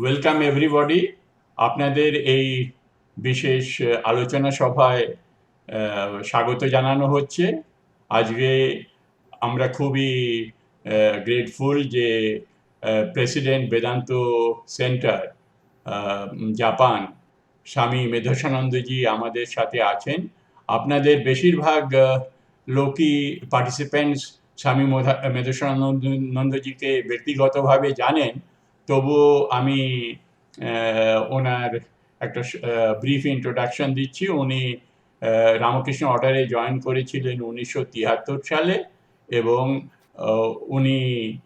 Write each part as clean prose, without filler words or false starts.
Welcome everybody. আপনাদের এই বিশেষ আলোচনা সভায় স্বাগত জানানো হচ্ছে। আজকে আমরা খুবই গ্রেটফুল যে প্রেসিডেন্ট বেদান্ত সেন্টার জাপান স্বামী মেধসানন্দজি আমাদের সাথে আছেন। আপনাদের বেশিরভাগ লোকই পার্টিসিপেন্টস স্বামী মেধসানন্দজিকে ব্যক্তিগতভাবে জানেন, তবুও আমি ওনার একটা ব্রিফ ইন্ট্রোডাকশন দিচ্ছি। উনি রামকৃষ্ণ অর্ডারে জয়েন করেছিলেন 1973 সালে এবং উনি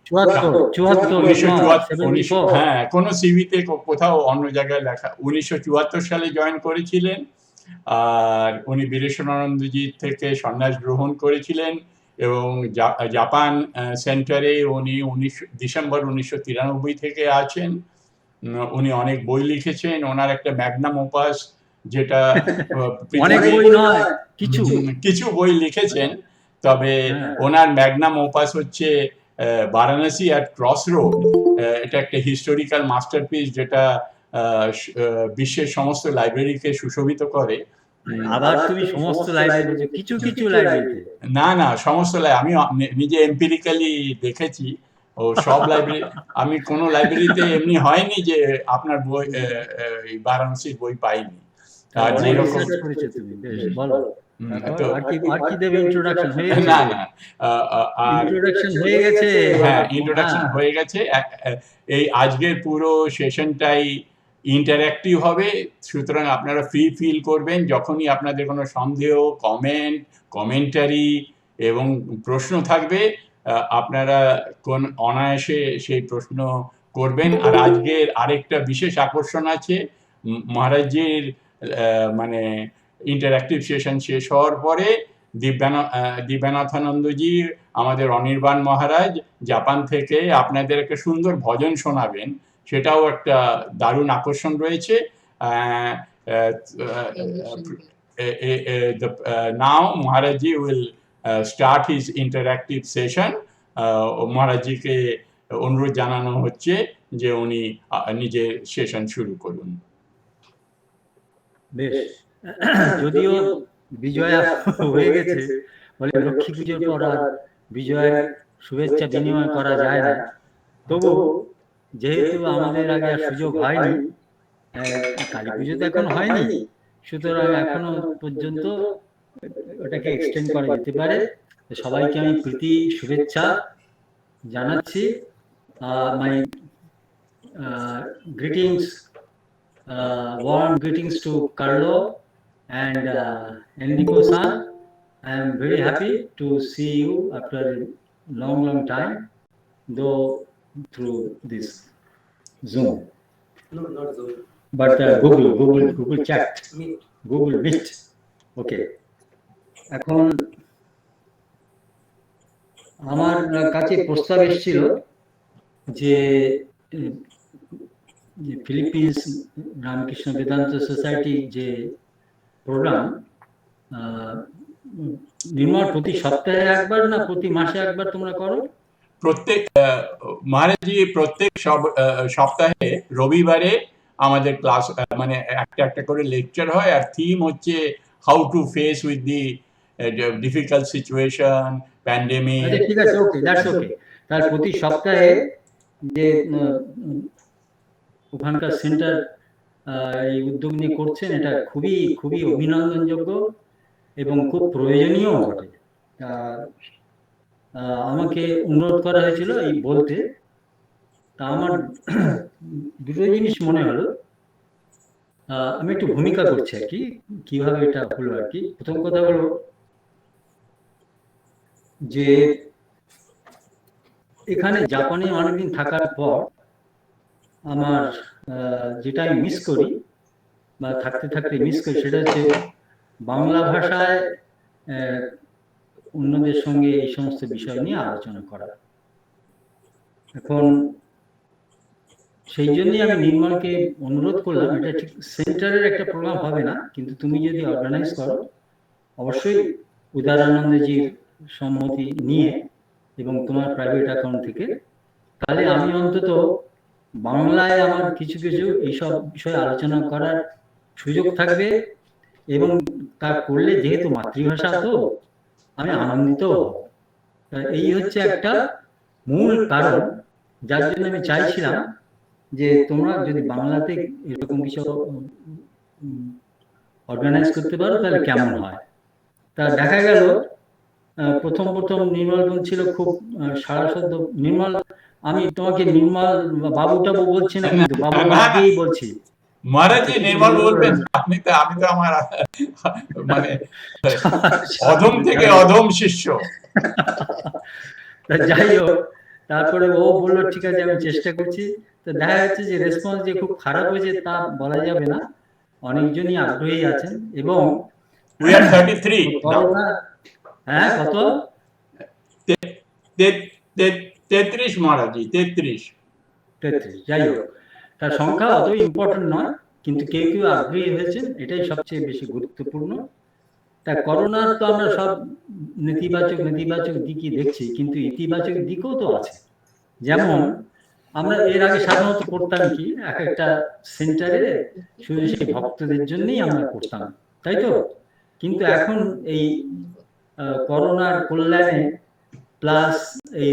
চুয়াত্তর উনিশশো চুয়াত্তর, হ্যাঁ, কোনো সিভিতে কোথাও অন্য জায়গায় লেখা 1974 সালে জয়েন করেছিলেন। আর উনি বীরেশ্বরানন্দজির থেকে সন্ন্যাস গ্রহণ করেছিলেন এবং জাপান সেন্টারে উনি ডিসেম্বর 1993 থেকে আছেন। উনি অনেক বই লিখেছেন। ওনার একটা ম্যাগনাম ওপাস, যেটা অনেক বই নয়, কিছু বই লিখেছেন, তবে ওনার ম্যাগনাম ওপাস হচ্ছে বারাণসী অ্যাট ক্রস রোড। এটা একটা হিস্টোরিক্যাল মাস্টারপিস, যেটা বিশ্বের সমস্ত লাইব্রেরিকে সুশোভিত করে। আবার তুমি সমস্ত লাইব্রেরি, কিছু কিছু লাইব্রেরিতে না না, সমস্ত আমি নিজে এম্পিরিক্যালি দেখেছি। ও সব লাইব্রেরি, আমি কোনো লাইব্রেরিতে এমনি হয়নি যে আপনার বই বারাণসীর বই পাইনি। আর যেরকম না না, ইন্ট্রোডাকশন হয়ে গেছে। হ্যাঁ, ইন্ট্রোডাকশন হয়ে গেছে। এই আজকের পুরো সেশনটাই ইন্টারঅ্যাক্টিভ হবে, সুতরাং আপনারা ফ্রি ফিল করবেন। যখনই আপনাদের কোনো সন্দেহ, কমেন্টারি এবং প্রশ্ন থাকবে, আপনারা কোন অনায়াসে সেই প্রশ্ন করবেন। আর আজকের আরেকটা বিশেষ আকর্ষণ আছে, মহারাজজির মানে ইন্টারঅ্যাক্টিভ সেশন শেষ হওয়ার পরে দিব্যানাথানন্দজি, আমাদের অনির্বাণ মহারাজ জাপান থেকে আপনাদের একটা সুন্দর ভজন শোনাবেন। সেটাও একটা দারুণ আকর্ষণ রয়েছে। Now Maharajji will start his interactive session. মহারাজজিকে অনুরোধ জানানো হচ্ছে যে উনি নিজের সেশন শুরু করুন। বেশ, যদিও বিজয়া হয়ে গেছে, বলে লক্ষ্মী পুজোর পর আর বিজয়ের শুভেচ্ছা বিনিময় করা যায় না, তবু যেহেতু আমাদের আগে আর সুযোগ হয়নি, কালী পুজো তো এখন হয়নি, সুতরাং এখনো পর্যন্ত ওটাকে এক্সটেন্ড করা যেতে পারে। সবাইকে আমি প্রীতি শুভেচ্ছা জানাচ্ছি। মাই greetings, warm greetings to Carlo and Enrico-san. I am very happy to see you after a long time, though through this Zoom. No, not Zoom. But Google chat, Google Meet. Okay. এখন আমার কাছে প্রস্তাব এসেছিল যে Philippines Ramakrishna Vedanta society যে programme, নির্মল প্রতি সপ্তাহে একবার না প্রতি মাসে একবার তোমরা করো? প্রত্যেক মহারাজজি প্রত্যেক সপ্তাহে রবিবারে আমাদের ক্লাস, মানে একটা করে লেকচার হয়, আর থিম হচ্ছে how to face with the difficult situation, pandemic. ঠিক আছে, ওকে, দ্যাটস ওকে। তার প্রতি সপ্তাহে যে ওখানকার সেন্টার এই উদ্যোগ নিয়ে করছেন, এটা খুবই খুবই অভিনন্দনযোগ্য এবং খুব প্রয়োজনীয় বটে। আমাকে অনুরোধ করা হয়েছিল এই বলতে, তা আমার দুটো জিনিস মনে হলো। আমি একটু ভূমিকা করছি আর কি, কিভাবে এটা হলো আর কি। প্রথম কথা হলো যে এখানে জাপানে অনেকদিন থাকার পর আমার যেটা আমি মিস করি বা থাকতে মিস করি, সেটা হচ্ছে বাংলা ভাষায় অন্যদের সঙ্গে এই সমস্ত বিষয় নিয়ে আলোচনা করা। এখন সেই জন্যই আমি নির্মলকে অনুরোধ করলাম, এটা ঠিক সেন্টারের একটা প্রোগ্রাম হবে না, কিন্তু তুমি যদি অর্গানাইজ করো, অবশ্যই উদারানন্দজির সম্মতি নিয়ে এবং তোমার প্রাইভেট অ্যাকাউন্ট থেকে, তাহলে আমি অন্তত বাংলায় আমার কিছু কিছু এইসব বিষয়ে আলোচনা করার সুযোগ থাকবে, এবং তা করলে যেহেতু মাতৃভাষা, তো আমি আনন্দিত হব। এই হচ্ছে একটা মূল কারণ, যার জন্য আমি চাইছিলাম যে তোমরা যদি বাংলাতে এরকম কিছু অর্গানাইজ করতে পারো তাহলে কেমন হয়। তা দেখা গেল প্রথম প্রথম নির্মল বলছিল খুব সাড়াশব্দ। নির্মল, আমি তোমাকে নির্মল বাবু টাবু বলছি না, কিন্তু বাবু না, দিয়েই বলছি। মহারাজজি নির্মল বলবেন, আমি তো আমার মানে অধম থেকে অধম শিষ্য। যাই হোক, তারপরে ও বললো ঠিক আছে আমি চেষ্টা করছি। তো দেখা যাচ্ছে যে রেসপন্স যে খুব খারাপ হয়েছে তা বলা যাবে না, অনেকজনই আগ্রহী আছেন। এবং We are 33 now. করোনা, হ্যাঁ কত, 33 মহারাজজি, 33। 33, যাই হোক, তার সংখ্যা অত ইম্পর্টেন্ট নয়, কিন্তু কেউ কেউ আগ্রহী হয়েছেন, এটাই সবচেয়ে বেশি গুরুত্বপূর্ণ। তা করোনার তো আমরা সব নেতিবাচক নেতিবাচক দিকই দেখছি, কিন্তু ইতিবাচক দিকও তো আছে। যেমন আমরা এর আগে সাধারণত করতাম কি, এক একটা সেন্টারে শুধু সেই ভক্তদের জন্যই আমরা করতাম, তাই তো? কিন্তু এখন এই করোনার কল্যাণে প্লাস এই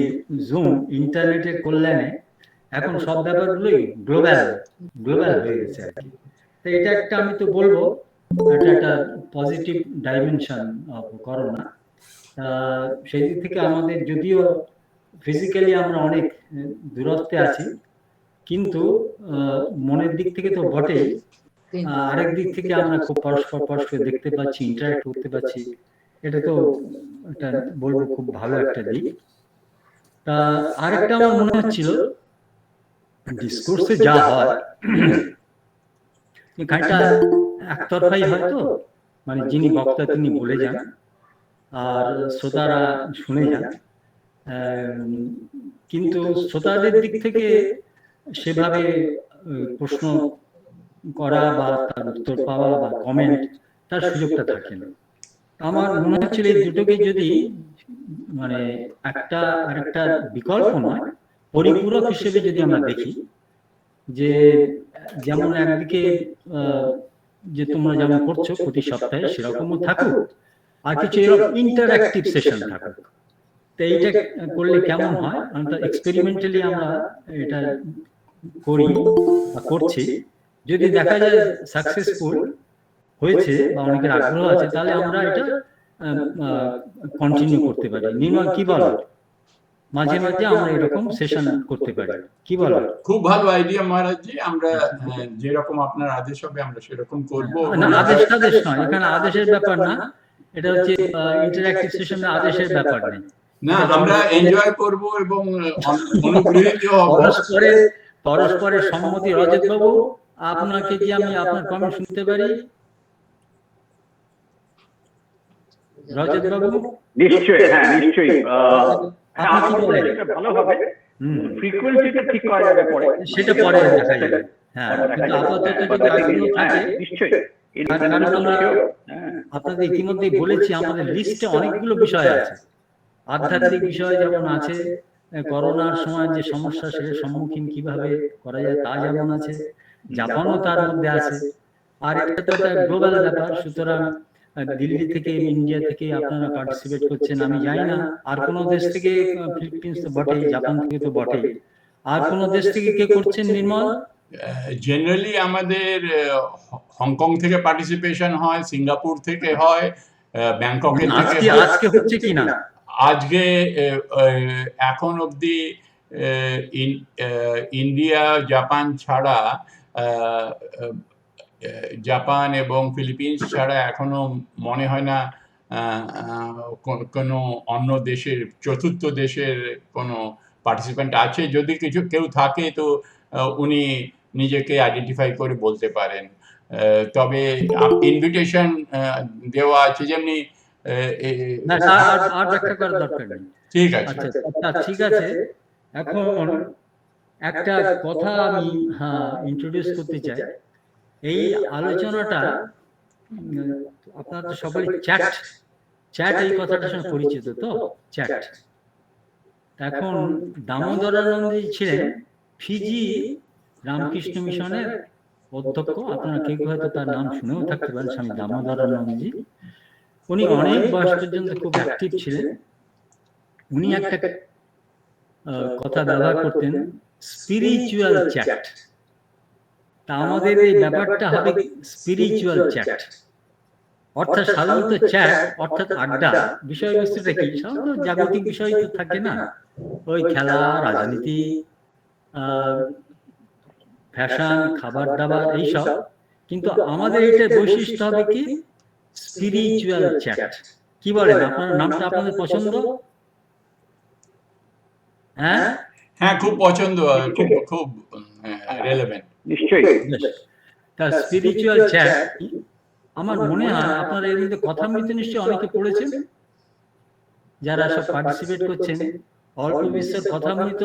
জুম ইন্টারনেটের কল্যাণে এখন সব ব্যাপারগুলোই গ্লোবাল গ্লোবাল হয়ে গেছে আর কি। তো এটা একটা, আমি তো বলবো এটা একটা পজিটিভ ডাইমেনশন অফ করোনা। সেই দিক থেকে আমাদের যদিও ফিজিক্যালি আমরা অনেক দূরত্বে আছি, কিন্তু মনের দিক থেকে তো বটেই, আরেক দিক থেকে আমরা খুব পরস্পর পরস্পর দেখতে পাচ্ছি, ইন্টারাক্ট করতে পারছি। এটা তো একটা বলবো খুব ভালো একটা দিক। তা আরেকটা আমার মনে হচ্ছিল, ডিসকোর্সে যা হয় এখানটা একতরফাই হয়তো, মানে যিনি বক্তা তিনি বলে যান আর শ্রোতারা শুনে যান, কিন্তু শ্রোতাদের দিক থেকে সেভাবে প্রশ্ন করা বা তার উত্তর পাওয়া বা কমেন্ট, তার সুযোগটা থাকে না। আমার মনে হচ্ছিল এই দুটোকে যদি মানে একটা আরেকটা বিকল্প নয়, পরিপূরক হিসেবে যদি আমরা দেখি, যে যেমন একদিকে যে তোমরা যেমন করছো প্রতি সপ্তাহে সেরকমও থাকুক, আর কিছু এরকম ইন্টারঅ্যাক্টিভ সেশন থাকুক। তো এইটা করলে কেমন হয়, আমরা এক্সপেরিমেন্টালি আমরা এটা করি বা করছি। যদি দেখা যায় সাকসেসফুল হয়েছে বা অনেকের আগ্রহ আছে, তাহলে আমরা এটা কন্টিনিউ করতে পারি। নির্মল কি বলো? মাঝে মাঝে আমরা এরকম সেশন করতে পারি, কি বলো? খুব ভালো আইডিয়া মহারাজজি। আমরা যেরকম আপনার আদেশ হবে আমরা সেরকম করব। না, আদেশ আদেশ নয়, এখানে আদেশের ব্যাপার না, এটা হচ্ছে ইন্টারঅ্যাক্টিভ সেশনে আদেশের ব্যাপার নেই। না, আমরা এনজয় করব এবং অনুপ্রাণিত হব। পরস্পরের সম্মতি। রজত বাবু, আপনাকে কি আমি আপনার কমেন্ট শুনতে পারি? রজত বাবু, নিশ্চয়ই, হ্যাঁ নিশ্চয়ই। আপনি কি বলেন? ভালো হবে, ফ্রিকোয়েন্সিটা ঠিক করা যাবে পরে, সেটা পরে দেখা যাবে। হ্যাঁ, কিন্তু আপাতত যদি আগ্রহ থাকে, নিশ্চয়ই। কারণ আমরা আপনাদের ইতিমধ্যেই বলেছি আমাদের লিস্টে অনেকগুলো বিষয় আছে। আধ্যাত্মিক বিষয় যেমন আছে, করোনার সময় যে সমস্যা সেটার সম্মুখীন কিভাবে করা যায় তা যেমন আছে, জাপানও তার মধ্যে আছে। আর এটা তো একটা গ্লোবাল ব্যাপার, সুতরাং দিল্লি থেকে ইন্ডিয়া থেকে আপনারা পার্টিসিপেট করছেন, আমি জানি না আর কোন দেশ থেকে, ফিলিপিন্স তো বটেই, জাপান থেকে তো বটেই, আর কোন দেশ থেকে কে করছেন নির্মল? জেনারেলি আমাদের হংকং থেকে পার্টিসিপেশন হয়, সিঙ্গাপুর থেকে হয়, ব্যাংককের থেকে হয়। আজকে হচ্ছে কিনা? আজকে এখন অবধি ইন্ডিয়া জাপান ছাড়া, জাপান এবং ফিলিপিন্স ছাড়া এখনো মনে হয় না কোনো অন্য দেশের, চতুর্থ দেশের কোনো পার্টিসিপেন্ট আছে। যদি কেউ থাকে তো উনি নিজেকে আইডেন্টিফাই করে বলতে পারেন। তবে ইনভিটেশন দেওয়া আছে, যেমনি আর ব্যাখ্যা করার দরকার নেই। ঠিক আছে, আচ্ছা ঠিক আছে। এখন একটা কথা আমি ইন্ট্রোডিউস করতে চাই। এই আলোচনাটা আপনারা তো সকলে চ্যাট চ্যাট এই কথাটার সঙ্গে পরিচিত তো, চ্যাট। এখন দামোদরানন্দজি ছিলেন ফিজি রামকৃষ্ণ মিশনের অধ্যক্ষ, আপনারা কেউ কেউ হয়তো তার নাম শুনেও থাকতে পারেন, স্বামী দামোদরানন্দজি। উনি অনেক বয়স পর্যন্ত খুব অ্যাক্টিভ ছিলেন। উনি একটা কথা ব্যবহার করতেন, স্পিরিচুয়াল চ্যাট। তা আমাদের এই ব্যাপারটা হবে স্পিরিচুয়াল চ্যাট, অর্থাৎ সাধারণত চ্যাট অর্থাৎ আড্ডা, বিষয়বস্তুটা কি সাধারণত জাগতিক বিষয় তো থাকে না, ওই খেলা, রাজনীতি, ফ্যাশন, খাবার দাবার, এইসব। কিন্তু আমাদের এটা বৈশিষ্ট্য হবে কি স্পিরিচুয়াল চ্যাট। কি বলেন আপনার, নামটা আপনাদের পছন্দ? হ্যাঁ হ্যাঁ, খুব পছন্দ, খুব খুব রেলেভেন্ট। নিশ্চয়ই। তা স্পিরিচুয়াল চ্যাট আমার মনে হয় আপনারা এর মধ্যে কথামৃত নিশ্চয়ই অনেকে পড়েছেন, যারা সব পার্টিসিপেট করছেন অল্প বিস্তর কথামৃত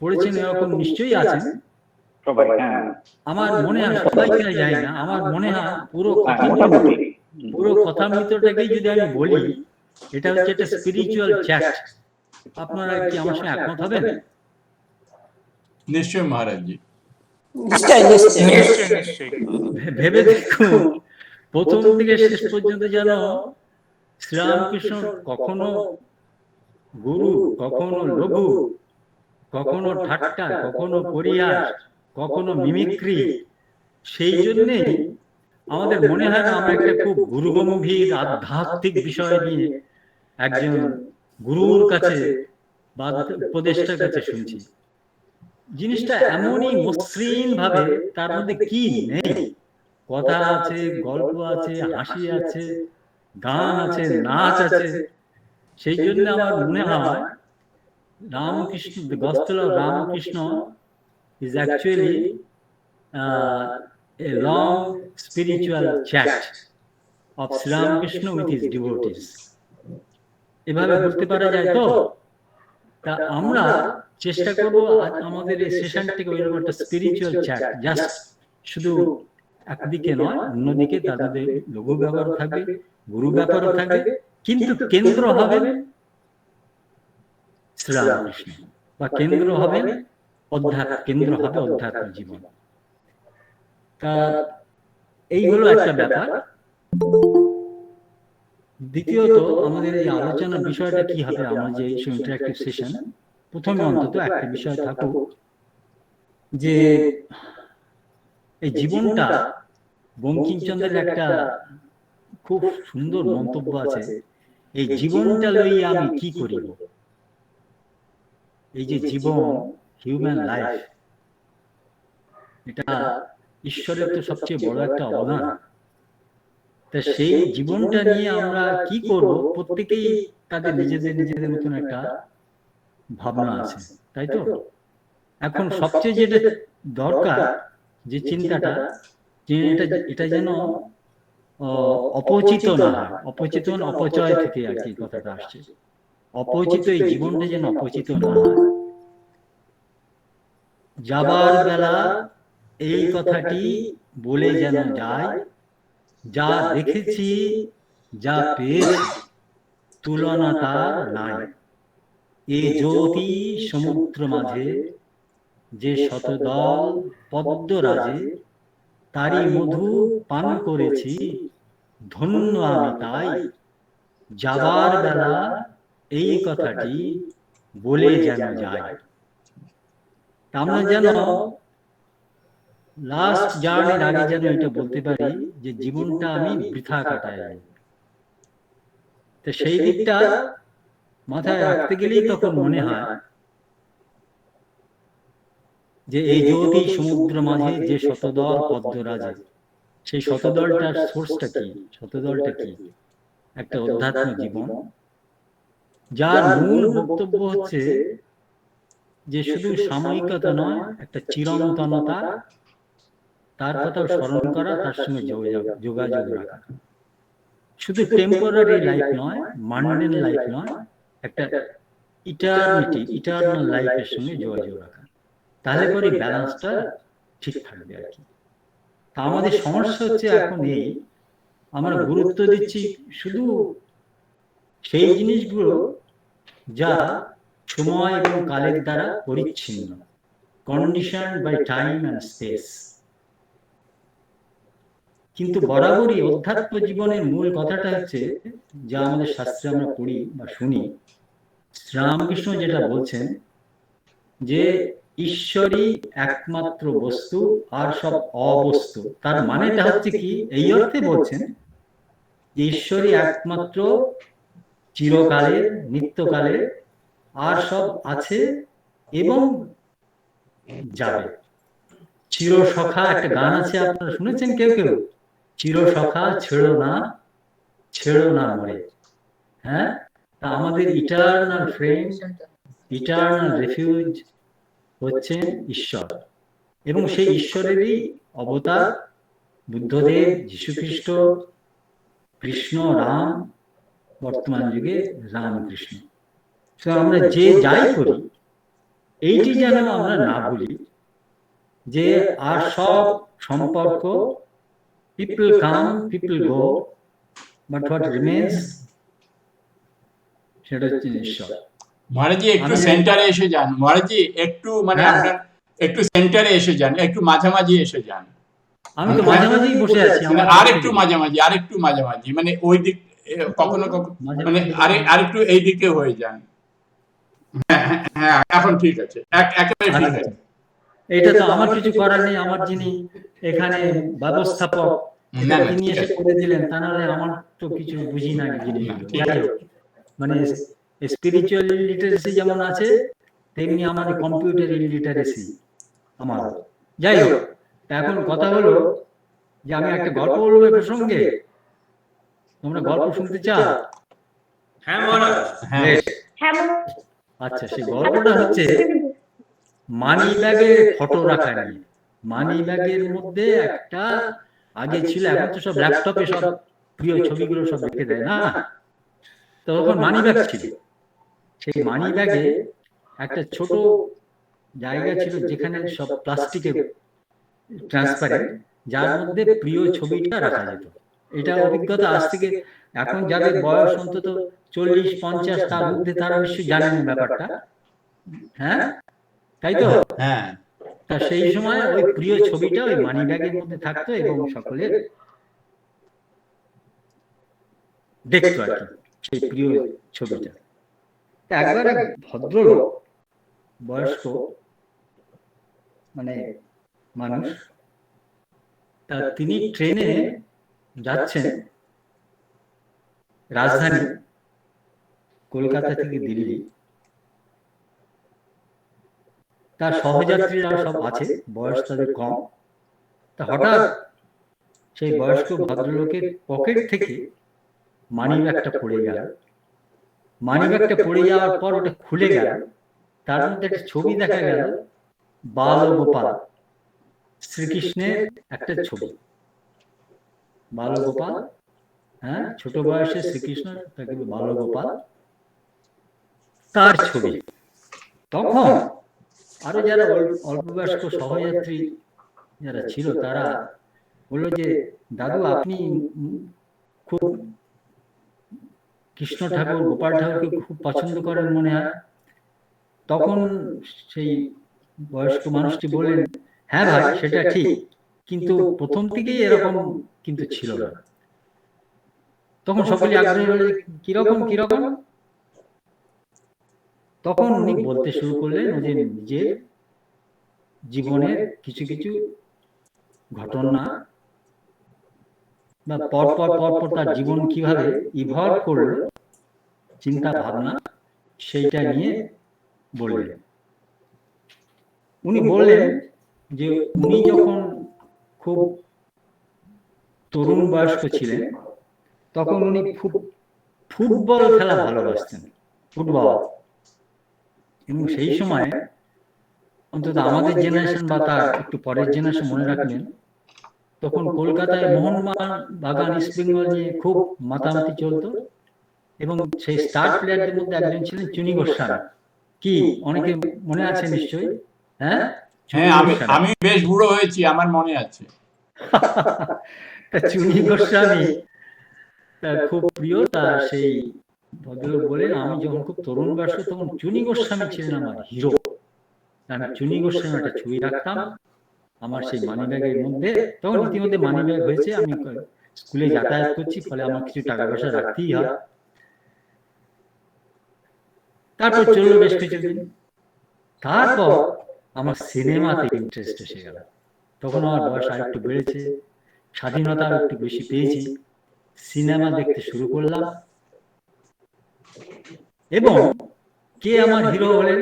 পড়েছেন এরকম নিশ্চয়ই আছেন সবাই, হ্যাঁ। আমার মনে হয়, সবাই কিনা যায় না, আমার মনে হয় পুরো কথামৃতটাকেই যদি আমি বলি এটা হচ্ছে একটা স্পিরিচুয়াল চ্যাট। আপনারা কি আমার সঙ্গে একমত হবেন? নিশ্চয়ই মহারাজজি। ভেবে দেখুন, প্রথম থেকে শেষ পর্যন্ত যেন শ্রীরামকৃষ্ণ কখনো গুরু, কখনো লঘু, কখনো ঠাট্টা, কখনো পরিহাস, কখনো মিমিক্রি। সেই জন্যেই আমাদের মনে হয় না আমরা একটা খুব গুরুগম্ভীর আধ্যাত্মিক বিষয় নিয়ে একজন গুরুর কাছে বা উপদেষ্টার কাছে শুনছি। জিনিসটা এমনই মসৃণ ভাবে, তার মধ্যে কি নেই, কথা আছে, গল্প আছে, হাসি আছে, গান আছে, নাচ আছে। সেই জন্য আমার মনে হয় Ramakrishna, the gospel of Ramakrishna is actually a long spiritual chat of Sri Ramakrishna with his devotees. এভাবে বলতে পারা যায় তো? তা আমরা চেষ্টা করব আমাদের এই সেশনটিকে ওইরকম একটা স্পিরিচুয়াল চ্যাট, জাস্ট শুধু একদিকে নয়, অন্যদিকে তাদের লঘু ব্যাপারও থাকবে, গুরু ব্যাপারও থাকবে, কিন্তু কেন্দ্র হবেন শ্রীরামকৃষ্ণ, বা কেন্দ্র হবেন কেন্দ্র হবে অধ্যাত্ম জীবন। তা এই হলো একটা ব্যাপার। দ্বিতীয়ত আমাদের এই আলোচনার বিষয়টা কি হবে, আমরা যে ইন্টারঅ্যাক্টিভ সেশন, প্রথমে অন্তত একটা বিষয় থাকুক যে এই জীবনটা, বঙ্কিমচন্দ্রের একটা খুব সুন্দর মন্তব্য আছে, এই জীবনটা লইয়া আমি কি করিব। এই যে জীবন, হিউম্যান লাইফ, এটা ঈশ্বরের তো সবচেয়ে বড় একটা অবদান। তা সেই জীবনটা নিয়ে আমরা কি করব, প্রত্যেকেই তাদের নিজেদের মতন একটা ভাবনা আছে, তাই তো? এখন সবচেয়ে যেটা দরকার, যে চিন্তাটা, যে এটা যেন অপচিত না হয়। অপচিত অপচয় থেকে আর কি কথাটা আসছে, অপচিত, এই জীবনটা যেন অপচিত না হয়। যাবার বেলা এই কথাটি বলে যেন যায়, যা দেখেছি, যা পেয়েছি, তুলনা তার নাই। এ জ্যোতি সমুদ্র মাঝে, যে শতদল পদ্ম রাজে, তারই মধু পান করেছি, ধন্য আমি তাই। যাবার বেলা এই কথাটি বলে যেন যায়। আমরা যেন লাস্ট জার্নির আগে যেন এটা বলতে পারি যে জীবনটা আমি বৃথা কাটাই। তো সেই দিকটা মাথায় রাখতে গেলেই তখন মনে হয় যে এই জ্যোতি সমুদ্র মাঝে, যে শতদল পদ্মরাজে, সেই শতদলটার সোর্সটা কি, শতদলটা কি? একটা অধ্যাত্ম জীবন, যার মূল বক্তব্য হচ্ছে যে শুধু সাময়িকতা নয়, একটা চিরন্তনতা, তার কথাও স্মরণ করা, তার সঙ্গে যোগাযোগ রাখা। শুধু টেম্পোরারি লাইফ নয়, মান্ডেন লাইফ নয়, একটা ইটারনিটি, ইটারনাল লাইফের সঙ্গে যোগাযোগ রাখা। তাহলে পরে ব্যালেন্সটা ঠিক থাকবে আর কি। তা আমাদের সমস্যা হচ্ছে এখন এই, আমরা গুরুত্ব দিচ্ছি শুধু সেই জিনিসগুলো যা সময় এবং কালের দ্বারা পরিচ্ছিন্ন, conditioned by time and space. কিন্তু বরাবরই অধ্যাত্ম জীবনের মূল কথাটা হচ্ছে, যা আমাদের শাস্ত্রে আমরা পড়ি বা শুনি, রামকৃষ্ণ যেটা বলছেন যে ঈশ্বরই একমাত্র বস্তু আর সব অবস্তু। তার মানেটা হচ্ছে কি, এই অর্থে বলছেন যে ঈশ্বরই একমাত্র চিরকালের, নিত্যকালের, আর সব আছে এবং যাবে। চিরসখা একটা গান আছে, আপনারা শুনেছেন কেউ কেউ? চিরসখা ছেড়ো না মরে। হ্যাঁ, তা আমাদের ইটারনাল ফ্রেন্ড, ইটারনাল রেফিউজ হচ্ছেন ঈশ্বর, এবং সেই ঈশ্বরেরই অবতার বুদ্ধদেব, যীশুখ্রিস্ট, কৃষ্ণ, রাম, বর্তমান যুগে রামকৃষ্ণ। তো আমরা যে যাই করি, এইটি যেন আমরা না ভুলি যে আর সব সম্পর্ক, people come people go, but what remains সেটা হচ্ছে ঈশ্বর। মহারাজি একটু সেন্টারে এসে যান, মহারাজি একটু মানে আপনার একটু সেন্টারে এসে যান, একটু মাঝামাঝি এসে যান। আমি তো মাঝামাঝি বসে আছি, আর একটু মাঝামাঝি মানে ওই দিক কখনো মানে আরেকটু এই দিকে হয়ে যান। হ্যাঁ, এখন ঠিক আছে, একেবারে ঠিক আছে। এটা তো আমার কিছু করার নেই, আমার যিনি এখানে ব্যবস্থাপক তিনি এসে করে দিলেন, তা নাহলে আমার তো কিছু বুঝি না জিনিসগুলো। যাই হোক, মানে স্পিরিচুয়াল লিটারেসি যেমন আছে, তেমনি আমাদের কম্পিউটার ইলিটারেসি আমার। যাই হোক, এখন কথা হলো যে আমি একটা গল্প বলবো এই প্রসঙ্গে। তোমরা গল্প শুনতে চাও? হ্যাঁ মহারাজ। আচ্ছা, সেই গল্পটা হচ্ছে মানি ব্যাগের ফটো রাখা নিয়ে। মানি ব্যাগের মধ্যে একটা, আগে ছিল, এখন তো সব ল্যাপটপে সব প্রিয় ছবিগুলো সব রেখে দেয় না, তখন মানি ব্যাগ ছিল। সেই মানি ব্যাগে একটা ছোট জায়গা ছিল যেখানে সব প্লাস্টিকের ট্রান্সপারেন্ট, যার মধ্যে প্রিয় ছবিটা রাখা যেত। এটা অভিজ্ঞতা আজ থেকে, এখন যাদের বয়স অন্তত 40-50 তার মধ্যে, তারা নিশ্চয়ই জানেন ব্যাপারটা। হ্যাঁ, তাই তো? হ্যাঁ, তা সেই সময় ওই প্রিয় ছবিটা ওই মানি ব্যাগের মধ্যে থাকতো এবং সকলে দেখতো আর কি সেই প্রিয় ছবিটা। একবার এক ভদ্রলোক, বয়স্ক মানে মানুষ, তা তিনি ট্রেনে যাচ্ছেন রাজধানী কলকাতা থেকে দিল্লি। তার সহযাত্রীরা সব আছে, বয়স তাদের কম। তা হঠাৎ সেই বয়স্ক ভদ্রলোকের পকেট থেকে মানি ব্যাগটা পড়ে গেল। মানি ব্যাগটা পড়ে যাওয়ার পর ওটা খুলে গেল, তার মধ্যে একটা ছবি দেখা গেল, বাল গোপাল, শ্রীকৃষ্ণের একটা ছবি। বাল গোপাল, হ্যাঁ, ছোট বয়সে শ্রীকৃষ্ণ, তাকে বাল গোপাল, তার ছবি। তখন আরো যারা অল্প বয়স্ক সহযাত্রী যারা ছিল, তারা বললো যে দাদু, আপনি খুব কৃষ্ণ ঠাকুর, গোপাল ঠাকুরকে খুব পছন্দ করেন মনে হয়। তখন সেই বয়স্ক মানুষটি বললেন, হ্যাঁ ভাই, সেটা ঠিক, কিন্তু প্রথম থেকেই এরকম কিন্তু ছিল না। তখন সকলে আগ্রহী হলো, কিরকম কিরকম। তখন উনি বলতে শুরু করলেন যে নিজের জীবনের কিছু কিছু ঘটনা বা পরপর তার জীবন কিভাবে ইভলভ করলো, চিন্তা ভাবনা, সেইটা নিয়ে বললেন। উনি বললেন যে উনি যখন খুব তরুণ বয়স্ক ছিলেন, তখন উনি খুব ফুটবল খেলা ভালোবাসতেন, ফুটবল। এবং সেই সময়, অন্তত আমাদের জেনারেশন বা তার একটু পরের জেনারেশন মনে রাখবেন, তখন কলকাতায় মোহনবাগান, ইস্ট বেঙ্গল নিয়ে খুব মাতামাতি চলতো। এবং সেই স্টার প্লেয়ারদের মধ্যে একজন ছিলেন চুনি গোস্বামী। কি অনেকে মনে আছে নিশ্চয়ই? হ্যাঁ, হ্যাঁ, আমি বেশ বুড়ো হয়েছি, আমার মনে আছে। চুনি গোস্বামী তার খুব প্রিয়। তার সেই ভদ্রলোক বলেন, আমি যখন খুব তরুণ বয়স্ক, তখন চুনি গোস্বামী ছিলেন আমার হিরো। আমি চুনি গোস্বামী একটা ছবি রাখতাম আমার সেই মানি ব্যাগের মধ্যে। তখন ইতিমধ্যে মানি ব্যাগ হয়েছে, আমি স্কুলে যাতায়াত করছি, ফলে আমার কিছু টাকা পয়সা রাখতেই হয়। তারপর চললো বেশ কিছুদিন। তারপর আমার সিনেমাতে ইন্টারেস্ট এসে গেল। তখন আমার বয়স আর একটু বেড়েছে, স্বাধীনতা একটু বেশি পেয়েছি, সিনেমা দেখতে শুরু করলাম। এবং কে আমার হিরো হলেন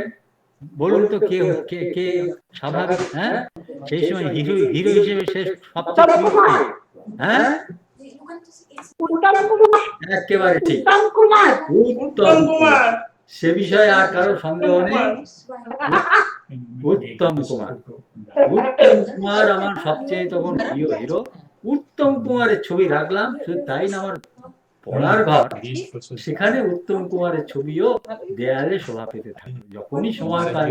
বলুন তো, কে কে কে স্বাভাবিক? হ্যাঁ, সেই সময় হিরো হিরো হিসেবে সে সবচেয়ে প্রিয় কে? হ্যাঁ, একেবারে ঠিক, উত্তম কুমার। সে বিষয়ে আর কারো সন্দেহ নেই। উত্তম কুমার, উত্তম কুমার আমার সবচেয়ে তখন প্রিয় হিরো। উত্তম কুমারের ছবি রাখলাম, শুধু তাই না, আমার পড়ার ঘর, সেখানে উত্তম কুমারের ছবিও দেয়ালে শোভা পেতে থাকে। যখনই সময় পাই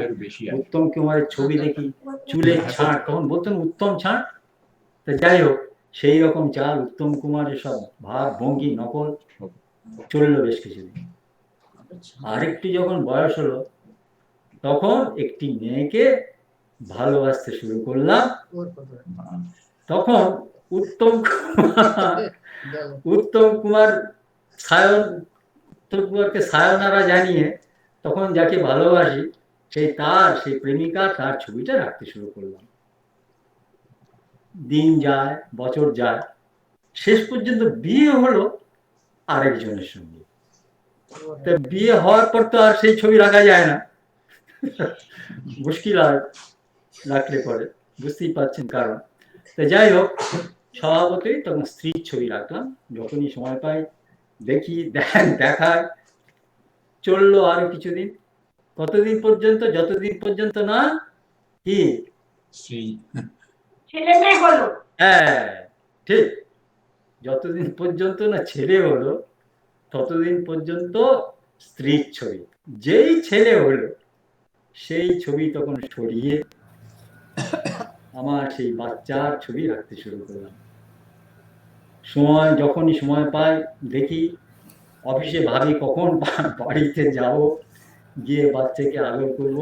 উত্তম কুমারের ছবি দেখি। চুলের ছাঁট তখন বলতেন উত্তম ছাঁট। তা যাই হোক, সেই রকম চাল উত্তম কুমারের সব ভাব ভঙ্গি নকল চললো বেশ কিছুদিন। আরেকটু যখন বয়স হলো, তখন একটি মেয়েকে ভালোবাসতে শুরু করলাম। তখন উত্তম কুমার কুমারকে সায়নারা জানিয়ে তখন যাকে ভালোবাসি সেই প্রেমিকা, তার ছবিটা রাখতে শুরু করলাম। দিন যায়, বছর যায়, শেষ পর্যন্ত বিয়ে হলো আরেকজনের সঙ্গে। তা বিয়ে হওয়ার পর তো আর সেই ছবি রাখা যায় না, মুশকিল হয় রাখলে পরে, বুঝতেই পারছেন কারণ। তা যাই হোক, স্বভাবতই তখন স্ত্রীর ছবি রাখলাম। যখনই সময় পাই দেখি, দেখায়। চললো আরো কিছুদিন। কতদিন পর্যন্ত? যতদিন পর্যন্ত না কি ছেলে মেয়ে হলো। হ্যাঁ ঠিক, যতদিন পর্যন্ত না ছেলে হলো ততদিন পর্যন্ত স্ত্রীর ছবি। যেই ছেলে হলো সেই ছবি তখন সরিয়ে আমার সেই বাচ্চার ছবি রাখতে শুরু করলাম। যখনই সময় পাই দেখি, অফিসে ভাবি কখন বাড়িতে যাব, গিয়ে বাচ্চাকে আদর করব।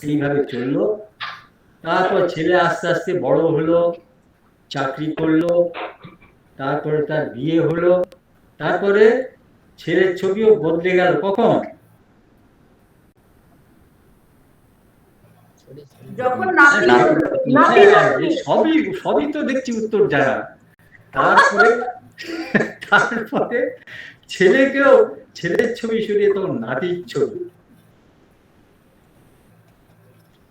এইভাবে চললো। তারপর ছেলে আস্তে আস্তে বড় হলো, চাকরি করলো, তারপরে তার বিয়ে হলো। তারপরে ছেলের ছবিও বদলে গেল। কখন? সবই তো দেখছি উত্তর জানা। তারপরে ছেলের ছবি সরিয়ে তখন নাতির ছবি।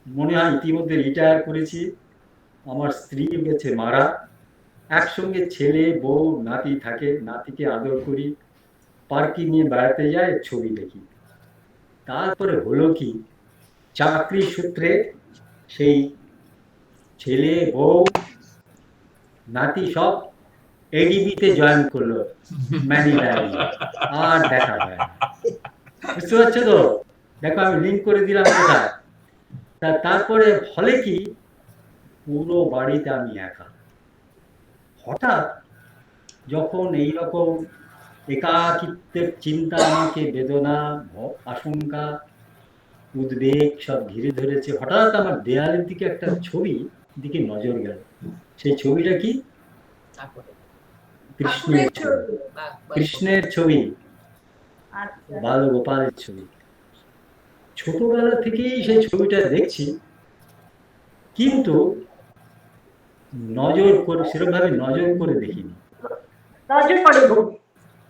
মনে হয় ইতিমধ্যে রিটায়ার করেছি, আমার স্ত্রী গেছে মারা, একসঙ্গে ছেলে বউ নাতি থাকে, নাতিকে আদর করি, পার্কে নিয়ে বেড়াতে যায়, ছবি দেখি। তারপরে হলো কি, চাকরি সূত্রে সেই ছেলে বউ নাতি সব এডিবিতে জয়েন করলো, ম্যানিলারি, আর দেখা হয় না। বুঝতে পারছো তো? দেখো আমি লিঙ্ক করে দিলাম কোথায়। তারপরে ফলে কি, পুরো বাড়িতে আমি একা। হঠাৎ যখন এইরকম একাকিত্বের চিন্তা আমাকে, বেদনা, আশঙ্কা, উদ্বেগ সব ঘিরে ধরেছে, হঠাৎ আমার দেয়ালের দিকে একটা ছবি দিকে নজর গেল। সেই ছবিটা কি? কৃষ্ণের ছবি। কৃষ্ণের ছবি, বালগোপালের ছবি। ছোটবেলা থেকেই সেই ছবিটা দেখছি, কিন্তু সেরকম ভাবে নজর করে দেখিনি।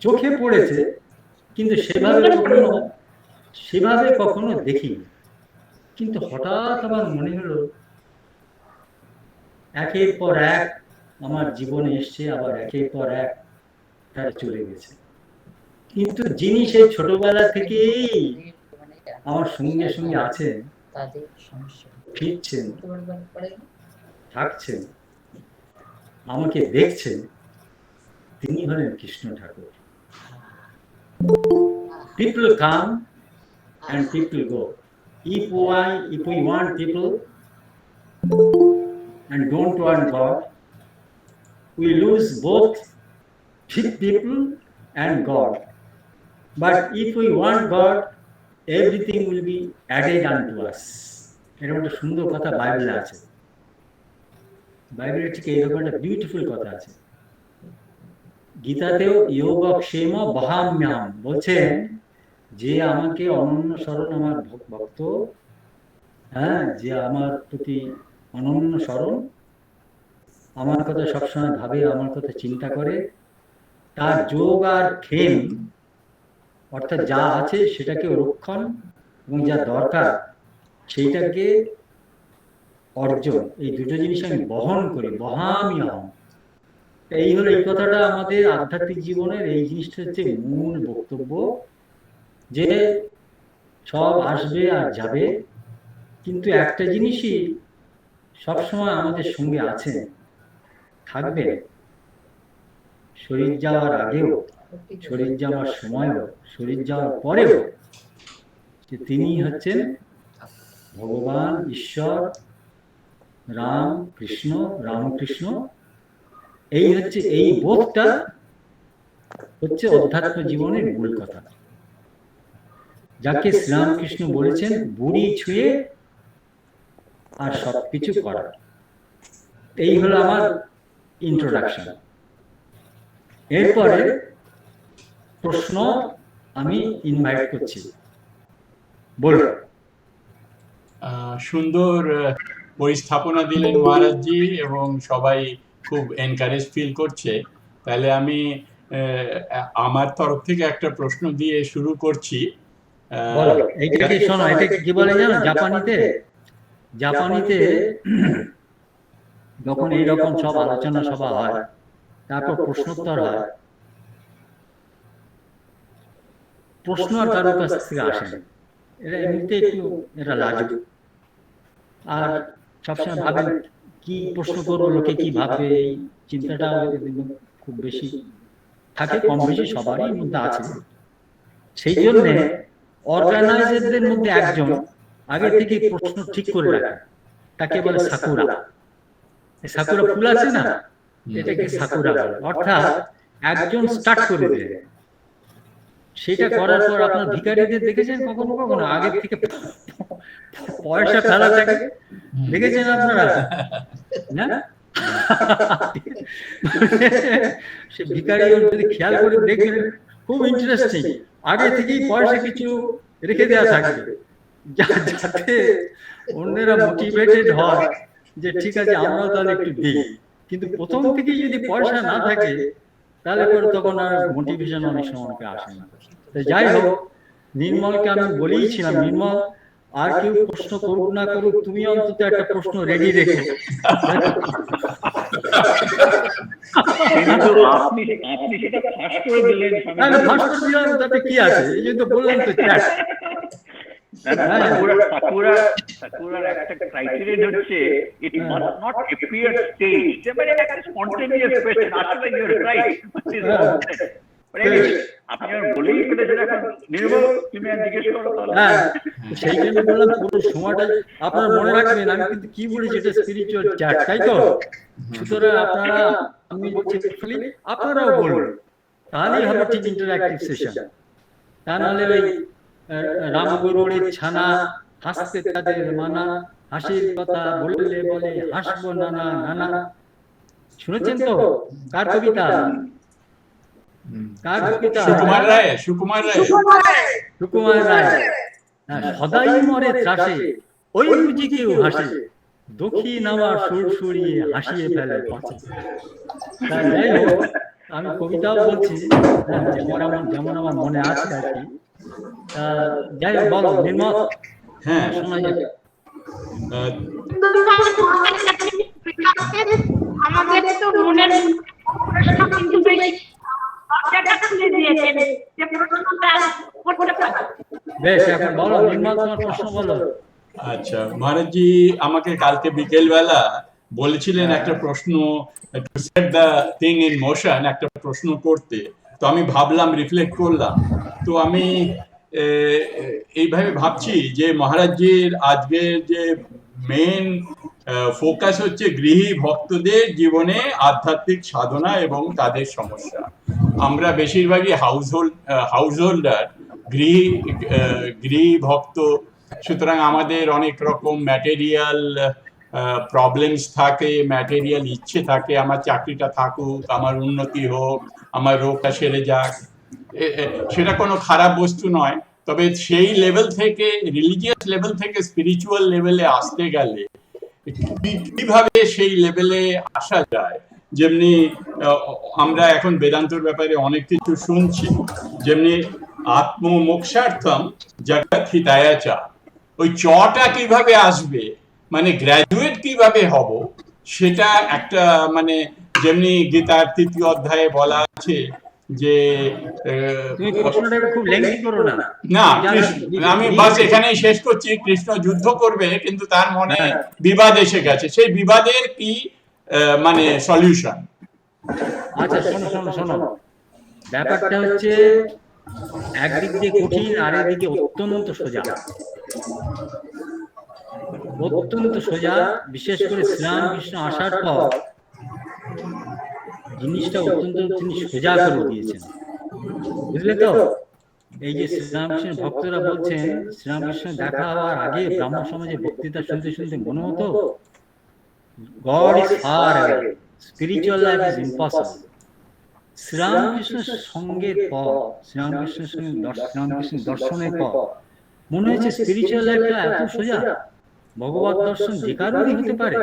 চোখে পড়েছে, কিন্তু সেভাবে কখনো দেখিনি। কিন্তু হঠাৎ আমার মনে হলো, একের পর এক আমার জীবনে এসছে, আবার একের পর এক তারা চলে গেছে। কিন্তু যিনি সেই ছোটবেলা থেকেই আমার সঙ্গে সঙ্গে আছেন, ফিরছেন, থাকছেন, আমাকে দেখছেন, তিনি হলেন কৃষ্ণ ঠাকুর। People come and people go. If we want people and don't want God, we lose both people and God. But if we want God, everything will be added unto us, এরকম একটা সুন্দর কথা বাইবেলে আছে। বাইবেলে ঠিক এইরকম একটা বিউটিফুল কথা আছে। গীতাতেও যোগক্ষেম বহাম্যহম বলছেন যে আমাকে অনন্য স্মরণ, আমার ভক্ত, হ্যাঁ, যে আমার প্রতি অনন্য স্মরণ, আমার কথা সবসময় ভাবে, আমার কথা চিন্তা করে, তার যোগ আর ক্ষেম অর্থাৎ যা আছে সেটাকে রক্ষণ এবং যা দরকার সেইটাকে অর্জন, এই দুটো জিনিস আমি বহন করি, বহাম্যহম। এই হলো, এই কথাটা আমাদের আধ্যাত্মিক জীবনের এই জিনিসটা হচ্ছে মূল বক্তব্য, যে সব আসবে আর যাবে, কিন্তু একটা জিনিসই সবসময় আমাদের সঙ্গে আছে, থাকবে, শরীর যাওয়ার আগেও, শরীর যাওয়ার সময়ও, শরীর যাওয়ার পরেও, যে তিনি হচ্ছেন ভগবান, ঈশ্বর, রাম কৃষ্ণ, রামকৃষ্ণ। এই হচ্ছে, এই বোধটা হচ্ছে অধ্যাত্ম জীবনের মূল কথা, যাকে শ্রীরামকৃষ্ণ বলেছেন বুড়ি ছুঁয়ে আর সবকিছু করা। এই হলো আমার ইন্ট্রোডাকশন। এরপরে প্রশ্ন আমি ইনভাইট করছি, বলুন। সুন্দর পরিস্থাপনা দিলেন মহারাজজি, এবং সবাই খুব এনকারেজ ফিল করছে। তাহলে আমি আমার তরফ থেকে একটা প্রশ্ন দিয়ে শুরু করছি। এইটা কি শোনো, এটা কি বলে জানো, জাপানিতে যখন এইরকম সব আলোচনা সভা হয়, তারপর প্রশ্নোত্তর হয়, প্রশ্ন আর কারোর কাছ থেকে আসে না, এরা এমনিতে একটু এরা লাজুক, আর সবসময় ভাবেন কি প্রশ্ন করবো, লোকে কি ভাববে, এই চিন্তাটা খুব বেশি থাকে, কম বেশি সবারই মধ্যে আছে। সেই জন্যে অর্গানাইজারদের মধ্যে একজন আগে থেকে প্রশ্ন ঠিক করে রাখে, তাকে বলে সাকুরা। সাকুরা ফুল আছে না, এটাকে সাকুরা বলে। অর্থাৎ একজন স্টার্ট করে দেয়, সেটা করার পর আপনার ভিখারিদের দেখেছেন কখনো কখনো আগে থেকে পয়সা ফেলা থাকে, দেখেছেন আপনারা না? সে ভিখারি যদি খেয়াল করে দেখবেন, খুব ইন্টারেস্টিং, আগে থেকেই পয়সা কিছু রেখে দেওয়া থাকবে, যাতে অন্যরা মোটিভেটেড হয় যে ঠিক আছে আমরাও তাহলে একটু দিই। কিন্তু প্রথম থেকেই যদি পয়সা না থাকে, তাহলে পরে তখন আর মোটিভেশন অনেক সময় আসে না। তো যাই হোক, নির্মলকে আমি বলেইছিলাম, নির্মল আর কেউ প্রশ্ন করুক না করুক, তুমি অন্তত একটা প্রশ্ন রেডি রেখো। কিন্তু আপনি সেটা ফাঁস করে দিলেন। ফাঁস করে দিলাম, তাতে কি আছে, এই জন্য বললাম তো চ্যাট। সাকুরার একটা ক্রাইটেরিয়া হচ্ছে it must not appear staged, মানে একটা spontaneous question, আসলে you are right, আপনি আর বলেই ফেলেছেন। এখন নির্মল তুমি আর জিজ্ঞেস করো তাহলে। হ্যাঁ, সেই জন্য বললাম পুরো সময়টা আপনারা মনে রাখবেন, আমি কিন্তু কি বলেছি, এটা স্পিরিচুয়াল চ্যাট, তাই তো? সুতরাং আপনারা, আমি বলছি আপনারাও বলুন, তাহলেই হবে ঠিক ইন্টারঅ্যাক্টিভ সেশন। তা নাহলে ওই রামগুরুড়ের ছানা, হাসতে তাদের মানা, হাসির কথা বললে বলে হাসবো নানা নানা। শুনেছেন তো কার কবিতা? কার কবিতা? সুকুমার রায়। সুকুমার রায়। সদাই মরে ত্রাসে, ওই বুঝি কেউ হাসে, দক্ষিণ আমার সুর সুরিয়ে হাসিয়ে ফেলে পাছে। যাই হোক, আমি কবিতাও বলছি যেমন আমার মনে আছে আর কি। যাই হোক, বলো নির্মল। হ্যাঁ, শোনা যায়। আমাদের তো মনের প্রশ্ন কিন্তু বেশ দরজাটা খুলে দিয়েছেন, যে প্রশ্নটা করতে পারে। বেশ, এখন বলো নির্মল, তোমার প্রশ্ন বলো। আচ্ছা, মহারাজজি আমাকে কালকে বিকেলবেলা বলেছিলেন একটা প্রশ্ন, to set the thing in motion, একটা প্রশ্ন করতে। তো আমি ভাবলাম, রিফ্লেক্ট করলাম, তো আমি এইভাবে ভাবছি যে মহারাজজির আজকের যে মেন ফোকাস হচ্ছে গৃহী ভক্তদের জীবনে আধ্যাত্মিক সাধনা এবং তাদের সমস্যা। আমরা বেশিরভাগই হাউস হোল্ডার, গৃহী ভক্ত সুতরাং আমাদের অনেক রকম ম্যাটেরিয়াল প্রবলেমস থাকে, ম্যাটেরিয়াল ইচ্ছে থাকে, আমার চাকরিটা থাকুক, আমার উন্নতি হোক, আমার রোগটা সেরে যাক। সেটা কোনো খারাপ বস্তু নয়, তবে সেই লেভেল থেকে, রিলিজিয়াস লেভেল থেকে স্পিরিচুয়াল লেভেলে আসতে গেলে কিভাবে সেই লেভেলে আসা যায়। যেমনি আমরা এখন বেদান্তর ব্যাপারে অনেক কিছু শুনছি, যেমনি আত্মমোক্ষার্থম জগৎ হিতায় চা, ওই চটা কিভাবে আসবে, মানে গ্র্যাজুয়েট কিভাবে হব, সেটা একটা মানে যেমনি গীতার 3য় অধ্যায়ে বলা আছে যে তুমি প্রশ্নটাকে খুব লেংথি করো না। না, আমি বাস এখানেই শেষ করছি। কৃষ্ণ যুদ্ধ করবে, কিন্তু তার মনে বিবাদ এসে গেছে, সেই বিবাদের কি মানে সলিউশন? আচ্ছা শোনো শোনো শোনো, ব্যাপারটা হচ্ছে একদিক দিয়ে কঠিন আর একদিকে অত্যন্ত সোজা। অত্যন্ত সোজা, বিশেষ করে শ্রীরামকৃষ্ণ আসার পর জিনিসটা অত্যন্ত তিনি সোজা করে দিয়েছেন, বুঝলে তো? এই যে শ্রীরামকৃষ্ণের ভক্তরা বলছেন, শ্রীরামকৃষ্ণ দেখা হওয়ার আগে ব্রাহ্মণ সমাজে বক্তৃতা শুনতে শুনতে মনে হতো god is far away, spiritual life is impossible. শ্রীরামকৃষ্ণের সঙ্গের পর, শ্রীরামকৃষ্ণের সঙ্গে শ্রীরামকৃষ্ণের দর্শনের পর মনে হয়েছে স্পিরিচুয়াল লাইফটা এত সোজা, ভগবত দর্শন যে কারোরই হতে পারে।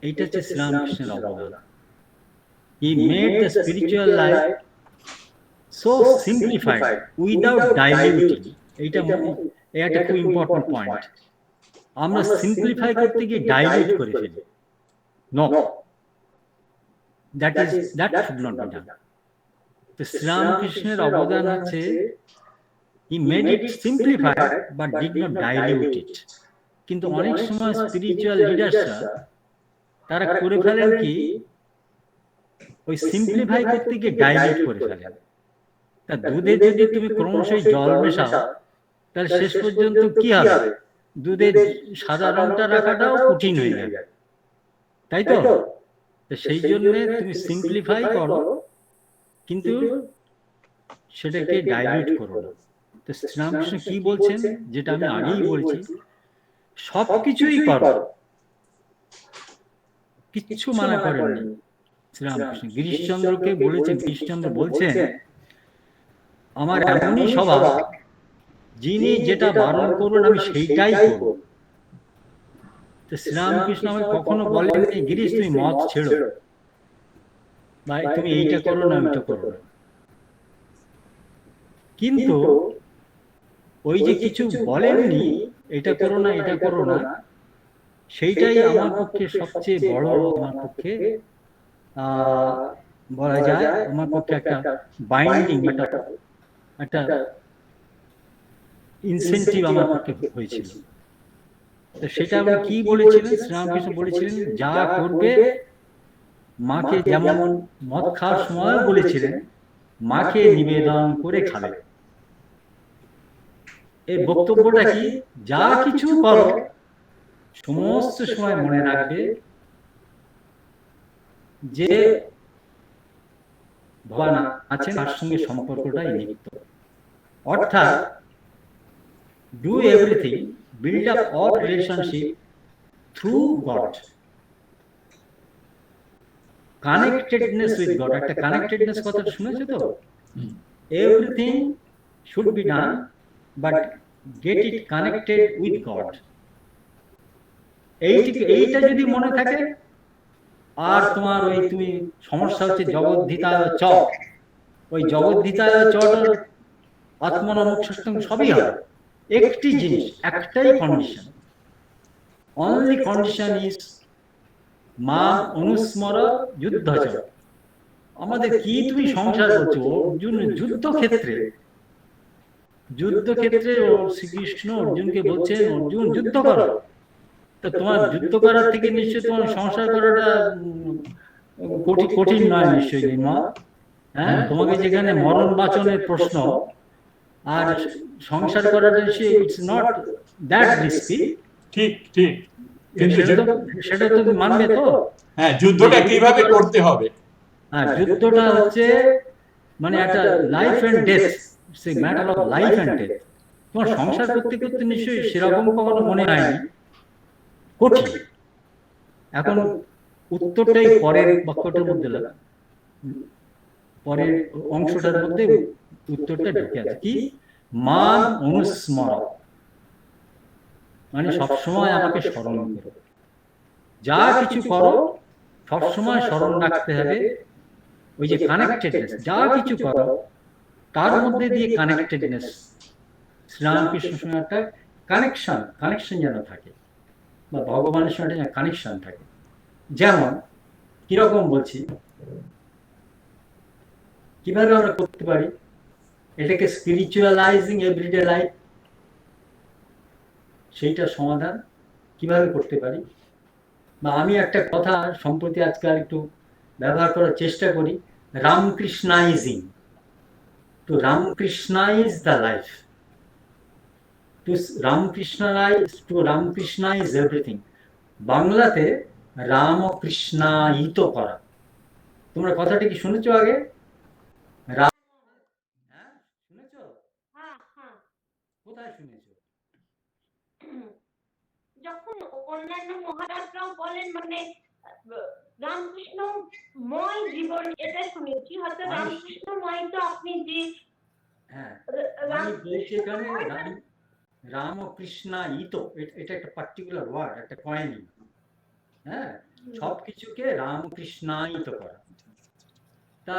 এইটা হচ্ছে শ্রীরামকৃষ্ণের অবদান। He made the spiritual life so simplified without diluting. এইটা একটা খুব ইম্পর্টেন্ট পয়েন্ট। আমরা সিম্পলিফাই করতে গিয়ে ডাইলিউট করে ফেলি। No, that should not be done. তো শ্রীরামকৃষ্ণের অবদান হচ্ছে he made it simplified but did not dilute it. কিন্তু অনেক সময় স্পিরিচুয়াল লিডার্সরা তারা করে ফেলেন কি, ওই সিম্পলিফাই করতে গিয়ে ডাইলিউট করে ফেলেন। তা দুধে যদি তুমি ক্রমশই জল মেশাও, তাহলে শেষ পর্যন্ত কি হবে? দুধের সাদা রংটা রাখাটাও কঠিন হয়ে যাবে, তাই তো? সেই জন্য তুমি সিম্পলিফাই করো, কিন্তু সেটাকে ডাইলিউট করো না। তো শ্রীরামকৃষ্ণ কি বলছেন, যেটা আমি আগেই বলছি, সবকিছুই করো, কিচ্ছু মানা করেননি শ্রীরামকৃষ্ণ। গিরিশচন্দ্রকে বলেছেন, গিরিশচন্দ্র বলছেন আমার এমনই স্বভাব, যিনি যেটা বারণ করবেন আমি সেইটাই করব। তো শ্রীরামকৃষ্ণ আমাকে কখনো বলেননি গিরিশ তুমি মদ ছেড়ো, ভাই তুমি এইটা করো না ওইটা করো না। কিন্তু ওই যে কিছু বলেননি, এটা করো না এটা করো না, সেইটাই আমার পক্ষে সবচেয়ে বড়, আমার পক্ষে বলা যায় আমার পক্ষে একটা বাইন্ডিং, একটা ইনসেন্টিভ আমার পক্ষে হয়েছিল। তো সেটা আমি কি বলেছিলেন, শ্রীরামকৃষ্ণ বলেছিলেন যা করবে মাকে, যেমন মদ খাওয়ার সময় বলেছিলেন মাকে নিবেদন করে খাবে। এই বক্তব্যটা কি, যা কিছু করো সমস্ত সময় মনে রাখবে যে ভগবান আছেন, তার সঙ্গে সম্পর্কটাই নিত্য। অর্থাৎ do everything, build up all relationship through god, connectedness with god. একটা কানেক্টেডনেস কথা শুনেছো তো? Everything should be done but get it connected with god. এইটা যদি মনে থাকে, আর তোমার ওই তুমি সমস্যা হচ্ছে জগদ্ধিতায় চ, ওই জগদ্ধিতায় চটার আত্মনমোক্ষং সবই হবে। একটি জিনিস, একটাই কন্ডিশন, অনলি কন্ডিশন ইজ মা অনুস্মর যুদ্ধ। আমাদের কি তুমি সংসার করছো? অর্জুন যুদ্ধক্ষেত্রে শ্রীকৃষ্ণ অর্জুনকে বলছেন অর্জুন যুদ্ধ করো। তো তোমার যুদ্ধ করার থেকে নিশ্চয়ই তোমার সংসার করাটা কঠিন নয় নিশ্চয়ই মা। হ্যাঁ, তোমাকে যেখানে মরণ বাঁচনের প্রশ্ন, আর সংসার করাটা ইটস নট দ্যাট রিস্কি। ঠিক ঠিক, কিন্তু সেটা তুমি মানবে তো? হ্যাঁ, যুদ্ধটা কিভাবে করতে হবে? হ্যাঁ, যুদ্ধটা হচ্ছে মানে একটা life and death, it's a matter of life and death. তোমার সংসার করতে করতে নিশ্চয়ই সেরকম কখনো মনে হয়নি কঠিন। এখন উত্তরটাই পরের বাক্যটার মধ্যে পরের অংশটার মধ্যে উত্তরটা ঢুকে আছে, কি মান অনুস্মর, মানে সবসময় আমাকে স্মরণ করো, যা কিছু করো সবসময় স্মরণ রাখতে হবে ওই যে কানেক্টেডনেস, যা কিছু করো তার মধ্যে দিয়ে কানেক্টেডনেস, শ্রীরামকৃষ্ণের সঙ্গে একটা কানেকশন যেন থাকে, বা ভগবানের সঙ্গে কানেকশন থাকে। যেমন কিরকম বলছি, কিভাবে আমরা করতে পারি এটাকে স্পিরিচুয়ালাইজিং এভরিডে লাইফ, সেইটা সমাধান কিভাবে করতে পারি। বা আমি একটা কথা সম্প্রতি আজকাল একটু ব্যবহার করার চেষ্টা করি, Ramakrishnaizing, to Ramakrishnaize the life, to Ramakrishnaize everything. বাংলাতে রামকৃষ্ণায়িত করা। তোমরা কথাটা কি শুনেছো আগে? হ্যাঁ শুনেছো? হ্যাঁ হ্যাঁ, কোথায় শুনেছো? যখন অন্যান্য মহারাজরাও বলেন মানে রামকৃষ্ণময় জীবন, এটা শুনেছি। হয়তো রামকৃষ্ণময় তো আপনি যে হ্যাঁ আমি বলছি এখানে রামকৃষ্ণায়িত, এটা একটা পার্টিকুলার ওয়ার্ড, একটা কয়েনি। হ্যাঁ, সবকিছুকে রামকৃষ্ণায়িত করা। তা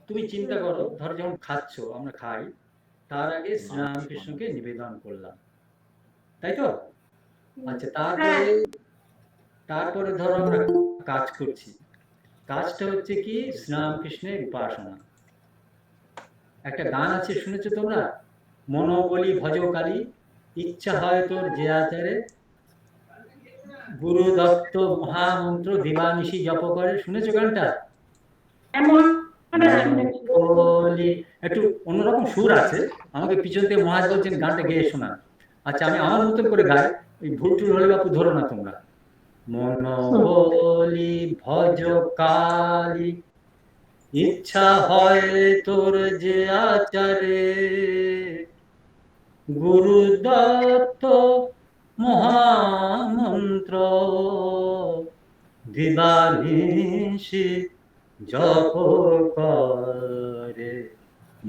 তুমি চিন্তা করো, ধরো যখন খাচ্ছ, আমরা খাই, তার আগে শ্রীরামকৃষ্ণকে নিবেদন করলাম, তাই তো? আচ্ছা, তারপরে ধরো আমরা কাজ করছি, কাজটা হচ্ছে কি শ্রীরামকৃষ্ণের উপাসনা। একটা গান আছে, শুনেছো তোমরা? মনোবলি ভজকালী, ইচ্ছা হয় তোর যে আচারে, গুরু দত্ত মহামন্ত্র দিবানিশি জপ করে। শুনেছো গানটা? এমন একটু অন্যরকম সুর আছে, আমাকে পিছন থেকে মহারাজ বলছেন গানটা গেয়ে শোনা। আচ্ছা, আমি আমার মতো করে গাই, এই ভুল টুল হলে বাপু ধরো না তোমরা। মনোবলি ভজকালী, ইচ্ছা হয় তোর যে আচারে, গুরু দত্ত মহামন্ত্র দিবানিশি জপ করে,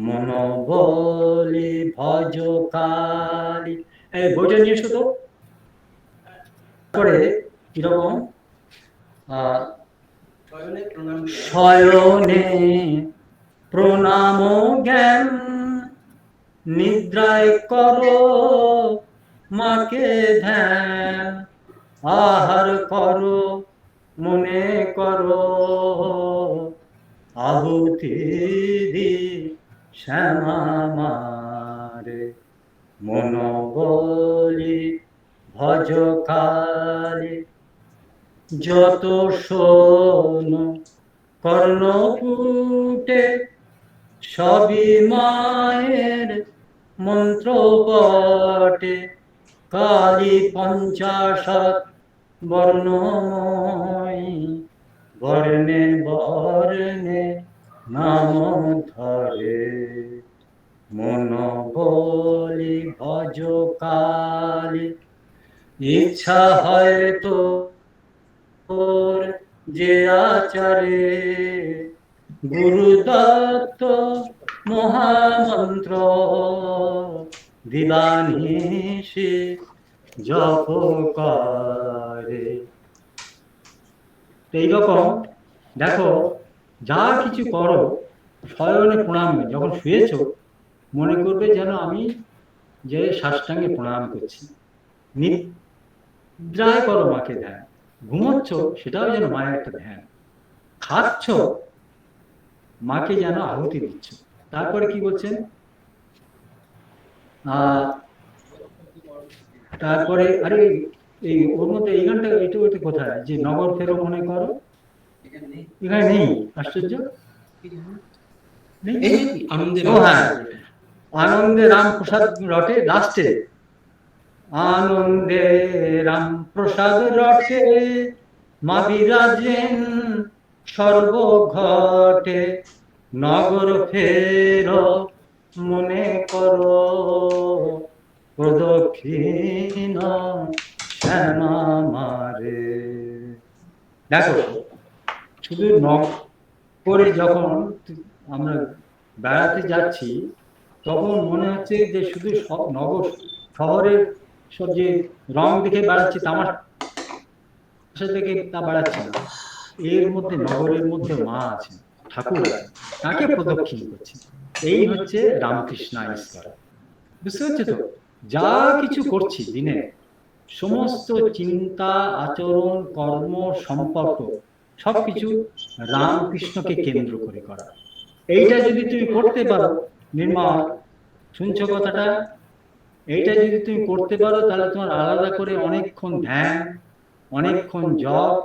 মনোবলি ভজকালী। এই বইটা নিয়ে এসো তো। তারপরে কিরকম, শয়নে প্রণাম জ্ঞান, নিদ্রায় করো মাকে ধ্যান, আহার করো মনে করো, আহুতি দি শ্যামা মারে, মনোবলি ভজকালী। যত শোনো কর্ণপুটে, সবই মায়ের মন্ত্র বটে, কালী পঞ্চাশৎ বর্ণময়ী, বর্ণে বর্ণে নাম ধরে, মনোবলি ভজকালী। ইচ্ছা হয় তোর যে আচারে, গুরু দত্ত মহামন্ত্র দিবানিশি জপ করে। এইরকম দেখো, যা কিছু করো শয়নে প্রণাম, যখন শুয়েছ মনে করবে যেন আমি যে সাষ্টাঙ্গে প্রণাম করছি, নিদ্রায় করো মাকে ধ্যান, ঘুমোচ্ছ সেটাও যেন মায়ের একটা ধ্যান, খাচ্ছ মাকে যেন আহুতি দিচ্ছ। তারপরে কি বলছেন, তারপরে আরে এই ওর মধ্যে এই গানটা একটু কোথায়, যে নগর ফেরো মনে করো, এখানে নেই, আশ্চর্য নেই। হ্যাঁ, আনন্দে রামপ্রসাদ রটে, লাস্টে আনন্দে রামপ্রসাদ রটে, মা বিরাজেন সর্বঘটে, নগর ফেরো মনে করো, প্রদক্ষিণ শ্যামা মারে। দেখো, শুধু করে যখন আমরা বেড়াতে যাচ্ছি তখন মনে হচ্ছে যে শুধু নগর শহরের সব যে রং দেখে বেড়াচ্ছি, তামাশা দেখে তা বেড়াচ্ছি না। এর মধ্যে নগরের মধ্যে মা আছে, ঠাকুর আছে, তাকে প্রদক্ষিণ করছি। এই হচ্ছে রামকৃষ্ণ ঈশ্বর। বুঝতে পারছো তো? যা কিছু করছি দিনে, সমস্ত চিন্তা, আচরণ, কর্ম, সম্পর্ক সবকিছু রামকৃষ্ণকে কেন্দ্র করে করা। এইটা যদি তুমি করতে পারো, নির্মল, শুনছো কথাটা? এইটা যদি তুমি করতে পারো তাহলে তোমার আলাদা করে অনেকক্ষণ ধ্যান, অনেকক্ষণ জপ,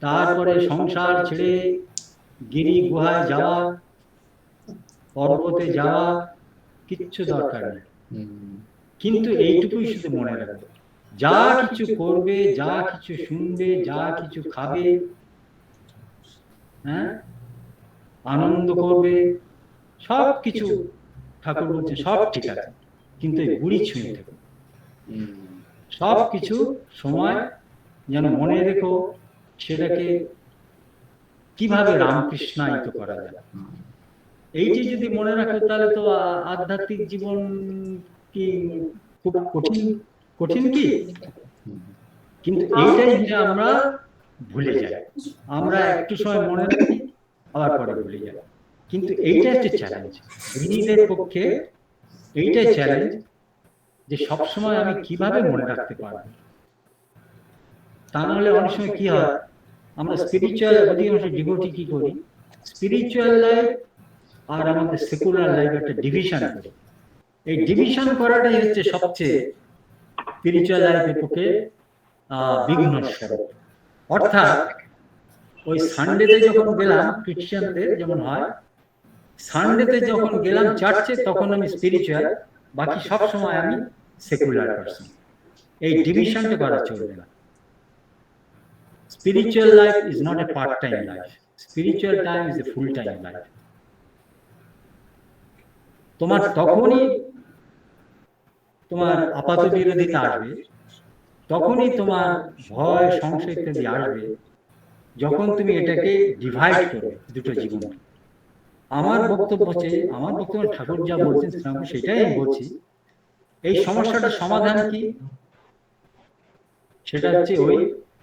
তারপরে সংসার ছেড়ে গিরি গুহায় যাওয়া, পর্বতে যাওয়া কিচ্ছু দরকার নেই। কিন্তু এইটুকুই শুধু মনে রাখবে, যা কিছু করবে, যা কিছু শুনবে, যা কিছু খাবে, হ্যাঁ, আনন্দ করবে, সব কিছু ঠাকুর বলছে সব ঠিক আছে, কিন্তু এই বুড়ি ছুঁয়ে থাকো। সব কিছু সময় যেন মনে রেখো সেটাকে কিভাবে রামকৃষ্ণায়িত করা যায়। এইটি যদি মনে রাখো তাহলে তো আধ্যাত্মিক জীবন কি খুব কঠিন কি? কিন্তু এইটাই যে আমরা ভুলে যাই। আমরা একটু সময় মনে রাখি, আবার পরে ভুলে যাই। কিন্তু এইটা হচ্ছে চ্যালেঞ্জ গৃহীদের পক্ষে। এইটাই চ্যালেঞ্জ যে সবসময় আমি কিভাবে মনে রাখতে পারবো। তা নাহলে অনেক সময় কি হয়, আমরা স্পিরিচুয়াল অধিকাংশ ডিভোটি কি করি, স্পিরিচুয়াল লাইফ আর আমাদের সেকুলার লাইফ একটা ডিভিশন করি। এই ডিভিশন করাটাই হচ্ছে সবচেয়ে স্পিরিচুয়াল লাইফের পক্ষে বিঘ্ন স্বরূপ। অর্থাৎ ওই সানডেতে যখন গেলাম, খ্রিস্টানদের যেমন হয়, সানডেতে যখন গেলাম চার্চে তখন আমি স্পিরিচুয়াল, বাকি সব সময় আমি সেকুলার পারসন। এই ডিভিশনটা করা চলবে না। Spiritual life is not a part-time life. Spiritual time is a full-time life. তোমার তখনই তোমার আপাত বিরোধিতা আসবে, তখনই তোমার ভয়, সংশয় ইত্যাদি আসবে, যখন তুমি এটাকে ডিভাইড করবে দুটো জীবন। আমার বক্তব্য ঠাকুর যা বলছেন সেটাই আমি বলছি। এই সমস্যাটার সমাধান কি? সেটা হচ্ছে ওই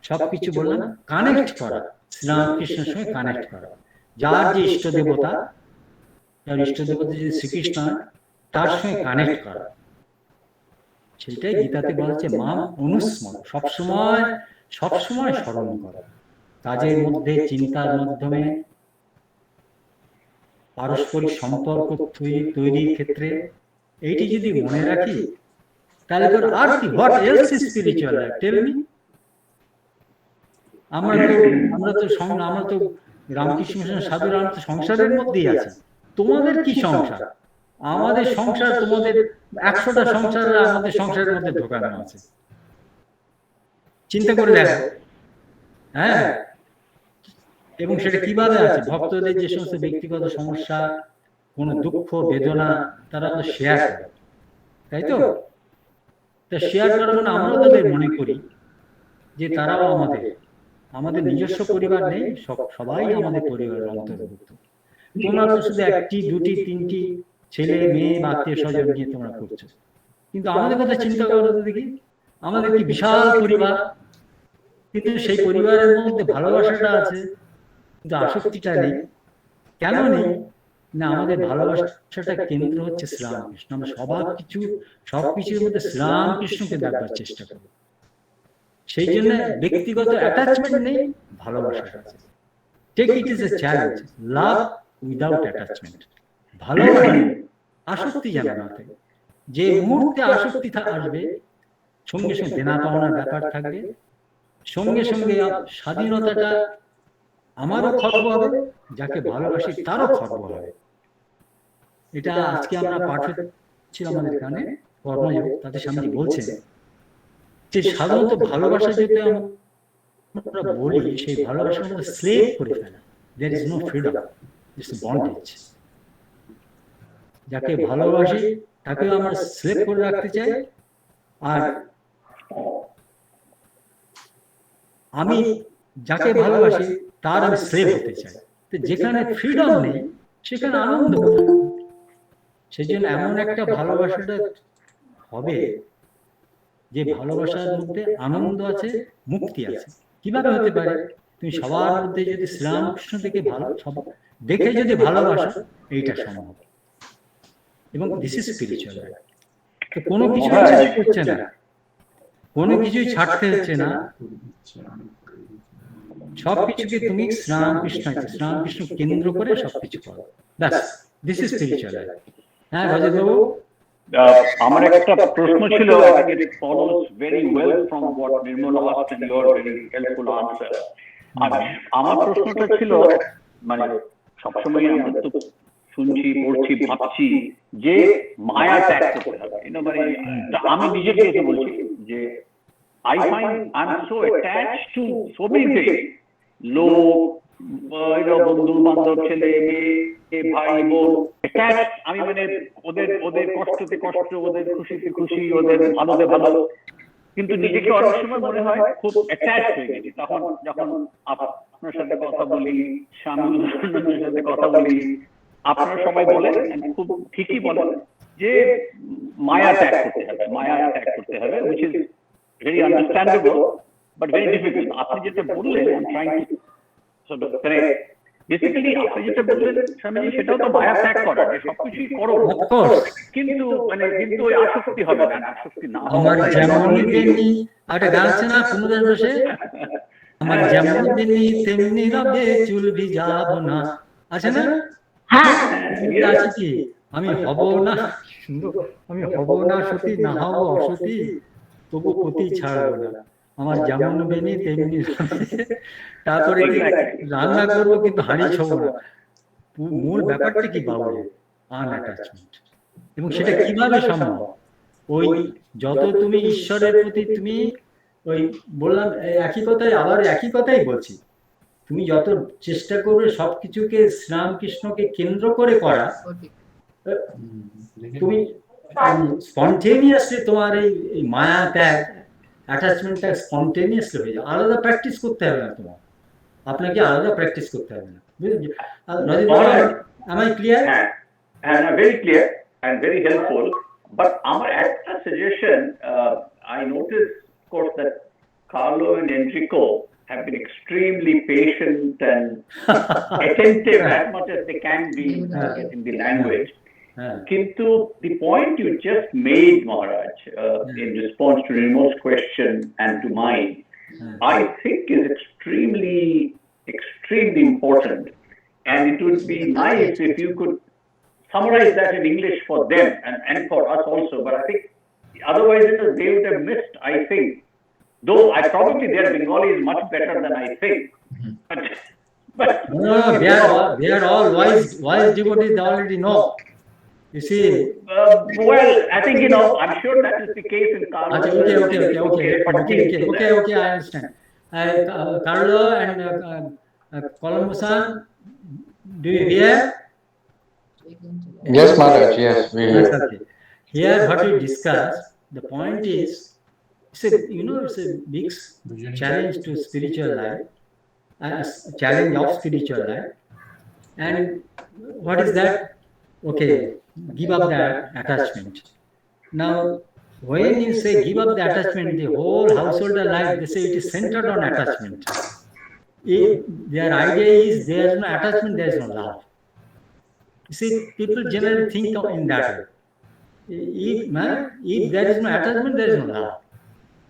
সবকিছু বললাম, কানেক্ট করা, শ্রীরামকৃষ্ণের সঙ্গে কানেক্ট করা। যার যে ইষ্ট দেবতা, যার ইষ্ট দেবতা যদি শ্রীকৃষ্ণ, তার সঙ্গে কানেক্ট করা। সেটাই গীতাতে বলছে মাম অনুস্মর, সবসময় স্মরণ করা। কাজের মধ্যে, চিন্তার মাধ্যমে, পারস্পরিক সম্পর্ক তৈরির ক্ষেত্রে এইটি যদি মনে রাখি তাহলে আর কি, what else is spiritual life? Tell me. আমরা তো রামকৃষ্ণ সাধু রাম তো সংসারের মধ্যেই আছি। তোমাদের কি সংসার? আমাদের সংসার তোমাদের 100টা সংসার আমাদের সংসারের মধ্যে ঢোকানো আছে। চিন্তা করে দেখো। হ্যাঁ, এবং সেটা কিভাবে আছে? ভক্তদের যে সমস্ত ব্যক্তিগত সমস্যা, কোনো দুঃখ বেদনা, তারা তো শেয়ার করে, তাই তো? তা শেয়ার করার জন্য আমরাও তাদের মনে করি যে তারাও আমাদের নিজস্ব পরিবার নেই, সবাই আমাদের পরিবারের অন্তর্ভুক্ত। তোমরা তো শুধু 1টি 2টি 3টি ছেলে মেয়ে বা আত্মীয় স্বজন নিয়ে তোমরা করছো, কিন্তু আমাদের কথা চিন্তা করো তো দেখি, আমাদের কি বিশাল পরিবার, কিন্তু সেই পরিবারের মধ্যে ভালোবাসাটা আছে কিন্তু আসক্তিটা নেই। কেন নেই? না, আমাদের ভালোবাসাটা কেন্দ্র হচ্ছে শ্রীরামকৃষ্ণ। আমরা সবকিছুর মধ্যে শ্রীরামকৃষ্ণকে দেখবার চেষ্টা করি। সেই জন্য ব্যক্তিগত অ্যাটাচমেন্ট নেই, ভালোবাসা আছে। Take it is a challenge, love without attachment. ভালোবাসা, আসক্তি যেন না থাকে। যে মুহূর্তে আসক্তি আসবে, সঙ্গে সঙ্গে দেনা পাওনার ব্যাপার থাকবে, সঙ্গে সঙ্গে স্বাধীনতাটা আমারও খর্ব হবে, যাকে ভালোবাসি তারও খর্ব হবে। এটা আজকে আমরা পাঠ ছিলাম আমাদের কানে কর্মযোগ, তাদের সামনে বলছেন যে সাধারণত ভালোবাসা যেটা আমরা বলি, সেই ভালোবাসার মধ্যে স্লেভ করে ফেলা। There is no freedom, it's bondage. যাকে ভালোবাসি তাকে আমরা স্লেভ করে রাখতে চাই, আর আমি যাকে ভালোবাসি তার আমি স্লেভ হতে চাই। তো যেখানে ফ্রিডম নেই সেখানে আনন্দ কোথায়? সেই জন্য এমন একটা ভালোবাসাটা হবে যে ভালোবাসার মধ্যে আনন্দ আছে, মুক্তি আছে। কিভাবে হতে পারে? তুমি সবার মধ্যে যদি শ্রীরামকৃষ্ণ দেখে যদি ভালোবাসো, এইটা সম্ভব। এবং দিস ইজ স্পিরিচুয়াল। তো কোনো কিছু করছে না, কোনো কিছুই ছাড়তে হচ্ছে না, সবকিছুকে তুমি শ্রীরামকৃষ্ণ কেন্দ্র করে সবকিছু করো, ব্যাস। This is spiritual. হ্যাঁ রজত বাবু, আমার একটা প্রশ্ন ছিল, I think it follows very well from what Nirmala asked and your very helpful answer. আর আমার প্রশ্নটা ছিল, মানে সবসময় আমরা তো শুনছি, পড়ছি, ভাবছি যে মায়া ত্যাগ করতে হবে। মানে আমি নিজেকে এসে বলছি যে I find I'm so attached to so many things, লোক, বন্ধু বান্ধব, ছেলে মেয়ে, ভাই বোন, আমি মানে ওদের কষ্টতে কষ্ট, ওদের খুশিতে খুশি, ওদের ভালোতে ভালো, কিন্তু নিজেকে অনেক সময় মনে হয় খুব অ্যাটাচ হয়ে গেছি। তখন যখন আপনার সাথে কথা বলি, স্বামীর সাথে কথা বলি, আপনারা সবাই বলেন, খুব ঠিকই বলেন যে মায়া ত্যাগ করতে হবে, মায়া ত্যাগ করতে হবে, which is very understandable but very difficult. আপনি যেটা বললেন, I'm trying to sort of correct. Basically আপনি যেটা বললেন স্বামীজি, সেটাও তো মায়া ত্যাগ করা, যে সবকিছুই করো, কিন্তু কিন্তু ওই আসক্তি হবে না, আসক্তি না। আমার যেমনই তেমনি একটা গান আছে না, পুনরায় বসে, আমার যেমন তেমনি রবে চুল ভিজাবো না, আছে না? হ্যাঁ, আছে কি, আমি হব না সুন্দর, আমি হব না সতী, না হব অসতী, তবু পতি ছাড়বো না, আমার যেমন বেনি তেমনি। তারপরে রান্না করবো কিন্তু হাঁড়ি ছোবো না। মূল ব্যাপারটা কি বাবুরে? আনঅ্যাটাচমেন্ট। এবং সেটা কিভাবে সম্ভব? ওই যত তুমি ঈশ্বরের প্রতি তুমি ওই বললাম একই কথাই, আবার একই কথাই বলছি, তুমি যত চেষ্টা করবে সবকিছুকে শ্রীরামকৃষ্ণকে কেন্দ্র করে করা, তুমি স্পন্টেনিয়াসলি তোমার এই মায়া ত্যাগ, অ্যাটাচমেন্টটা স্পন্টেনিয়াসলি হয়ে যাবে। আলাদা প্র্যাকটিস করতে হবে না তোমার, আপনাকে আলাদা প্র্যাকটিস করতে হবে না। Am I clear? And very clear and very helpful. But our extra suggestion, I noticed, of course, that Carlo and Enrico have been extremely patient and attentive as much as they can be in the language. Kintu, the point you just made, Maharaj, in response to Nirmal's question and to mine, I think is extremely important. And it would be nice if you could summarize that in English for them and for us also. But I think otherwise they would have missed, I think. Though probably their Bengali is much better than I think. But no, they are all wise devotees. They already know. You see. Well, I think I'm sure that is the case in Carlo. Okay. I understand. Carlo and Colombosan, do you hear? Yes, Maharaj. Yes, we hear. Okay. Here, what we discuss, the point is, it's a big challenge to spiritual life, challenge of spiritual life. And what is that? Okay, give up the attachment. Now, when you say give up the attachment, the whole householder life, they say it is centered on attachment. If their idea is there is no attachment, there is no love. You see, people generally think in that way. If there is no attachment, there is no love.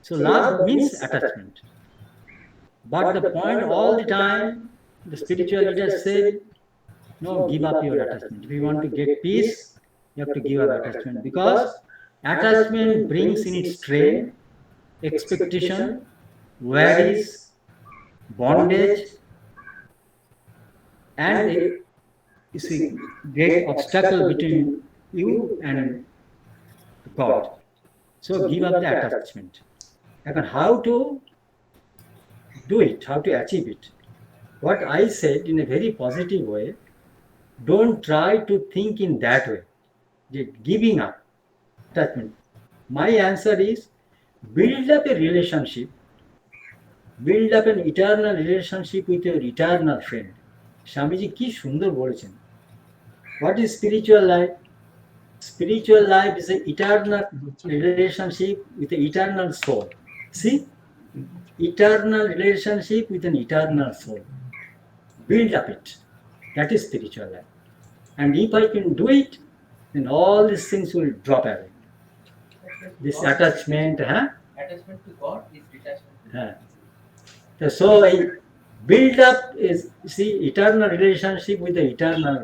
So love means attachment. But the point all the time, the spiritual leaders say, no, give up your attachment. If you want to get peace, you have to give up attachment, because attachment brings in its train expectation, worries, bondage, and is a great obstacle between you and God. So give up the attachment. And how to do it, how to achieve it? What I said in a very positive way, don't try to think in that way, giving up. attachment. My answer is build up a relationship, build up an eternal relationship with your eternal friend. Swamiji কি সুন্দর বলেছেন। What is spiritual life? Spiritual life is an eternal relationship with the eternal soul. See, eternal relationship with an eternal soul. Build up it. That is spiritual life. And if I can do it, then all these things will drop away. This attachment, Attachment to God is detachment to God. So I build up is see eternal relationship with the eternal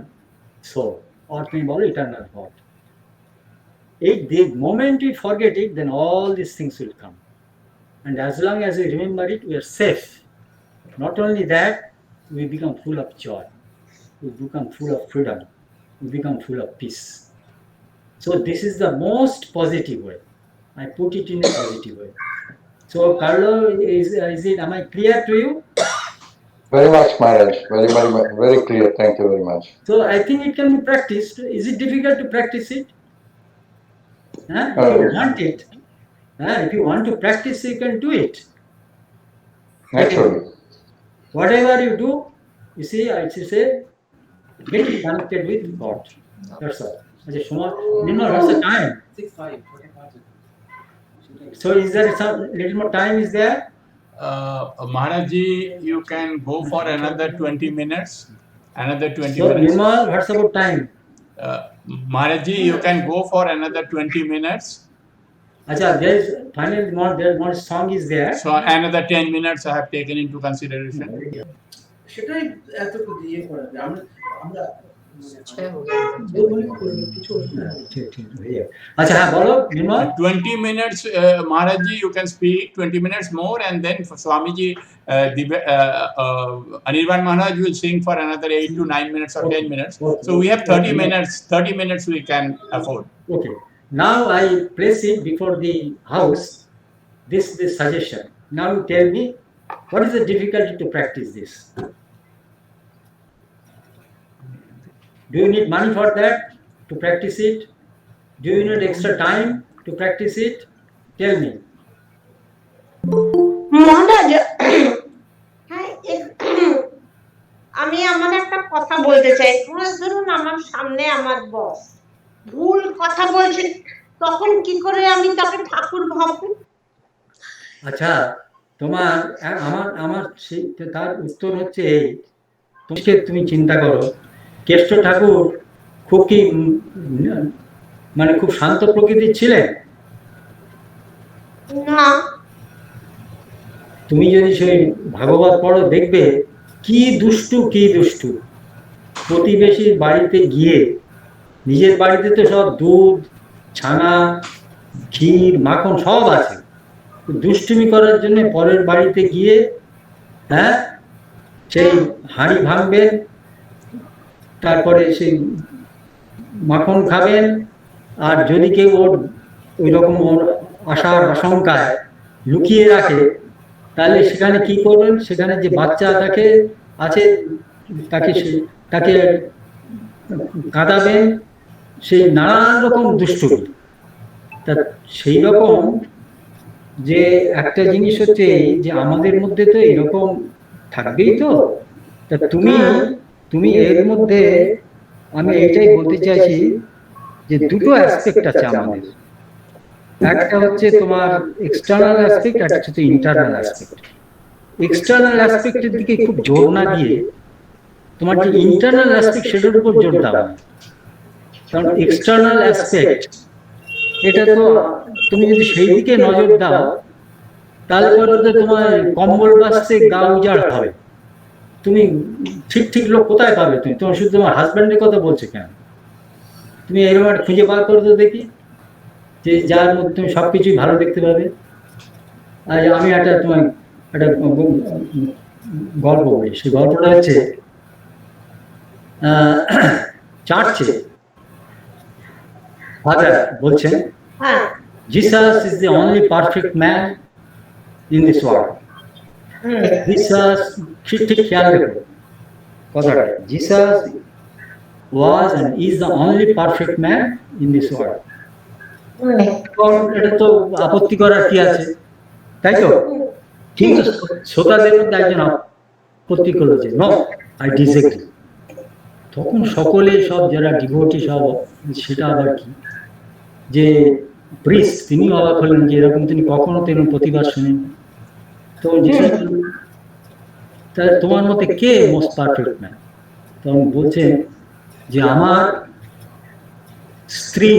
soul, or তুমি বলো eternal God. If the moment we forget it, then all these things will come. And as long as we remember it, we are safe. Not only that, we become full of joy. We become full of freedom. We become full of peace. So this is the most positive way. I put it in a positive way. So Carlo, is it? Am I clear to you? Very much, Maharaj. Very clear. Thank you very much. So I think it can be practiced. Is it difficult to practice it? If you want it, if you want to practice, you can do it. Naturally. Whatever you do, you see, I should say, get connected with God. That's all. What's the time? 6:05. So is there some little more time is there? Maharajji, you can go for another 20 minutes. Another 20 So minutes. Nirmal, what's about time? Maharajji, you can go for another 20 minutes. Acha, there is finally one song is there. So another 10 minutes I have taken into consideration. সেটাই এত ইয়ে করা যায়। আমরা আচ্ছা হ্যাঁ বলো নির্মল 20 minutes, Maharajji, you can speak 20 minutes more, and then for Swamiji, Anirban Maharaj will sing for another 8 to 9 minutes or 10 minutes. So we have 30 minutes. 30 minutes we can afford. Okay. Now I place it before the house. This suggestion. Now you tell me what is the difficulty to practice this? Do you need money for that to practice it? Do you need extra time to practice it? Tell me. মহারাজ হ্যাঁ আমি আমার একটা কথা বলতে চাই। ধরুন আমার সামনে আমার বস ভুল কথা বলছে, তখন কি করে আমি তাকে ঠাকুর ভাববো? আচ্ছা তোমার আমার তার উত্তর হচ্ছে এই, তুমি চিন্তা করো কেষ্ট ঠাকুর খুব কি মানে খুব শান্ত প্রকৃতির ছিলেন? না। তুমি যদি সেই ভাগবত পড়ো দেখবে কি দুষ্টু প্রতিবেশীর বাড়িতে গিয়ে, নিজের বাড়িতে তো সব দুধ ছানা ক্ষীর মাখন সব আছে, দুষ্টুমি করার জন্য পরের বাড়িতে গিয়ে সেই হাঁড়ি ভাঙবেন, তারপরে সেই মাখন খাবেন, আর যদি কেউ ওর ওই রকম ওর আশার আশঙ্কায় লুকিয়ে রাখে তাহলে সেখানে কি করবেন, সেখানে যে বাচ্চা আছে তাকে কাঁদাবেন, সেই নানান রকম দুষ্টুমি। তা সেই রকম যে একটা জিনিস হচ্ছে যে আমাদের মধ্যে তো এরকম থাকবেই তো। তা তুমি এর মধ্যে আমি এইটাই বলতে চাইছি যে দুটো অ্যাসপেক্ট আছে আমাদের, একটা হচ্ছে তোমার এক্সটার্নাল অ্যাসপেক্ট, একটা হচ্ছে ইন্টারনাল অ্যাসপেক্ট। এক্সটার্নাল অ্যাসপেক্টের দিকে খুব জোর না দিয়ে তোমার যে ইন্টারনাল অ্যাসপেক্ট সেটার উপর জোর দাও। কারণ এক্সটার্নাল অ্যাসপেক্ট এটা তো তুমি যদি সেই দিকে নজর দাও তাহলে পরে তো তোমার কম্বল বাসতে গা উজাড় হবে, তুমি ঠিক লোক কোথায় পাবে? তোমার শুধু তোমার হাজব্যান্ডের কথা বলছে কেন? তুমি এরকম একটা খুঁজে বার করে তো দেখি যে যার মধ্যে তুমি সবকিছুই ভালো দেখতে পাবে। আর আমি তোমার একটা গল্প বলি, সেই গল্পটা হচ্ছে চার্চে ফাদার বলছেন Jesus is the only perfect man in this world. Jesus ঠিক খেয়াল রেখো কথাটা, Jesus was and is the only perfect man in this world. কারণ এটা তো আপত্তি করার কি আছে, তাই তো? কিন্তু শ্রোতাদের মধ্যে একজন আপত্তি করলো যে নো, আই ডিসএগ্রি। তখন সকলে, সব যারা ডিভোটি সব, সেটা আবার কি, যে প্রিস্ট তিনি অবাক হলেন যে এরকম তিনি কখনো তেমন প্রতিবাদ শুনেন। তো জিজ্ঞেস করলেন, তাহলে তোমার মতে কে মোস্ট পারফেক্ট ম্যান? তখন বলছেন যে আমার স্ত্রী,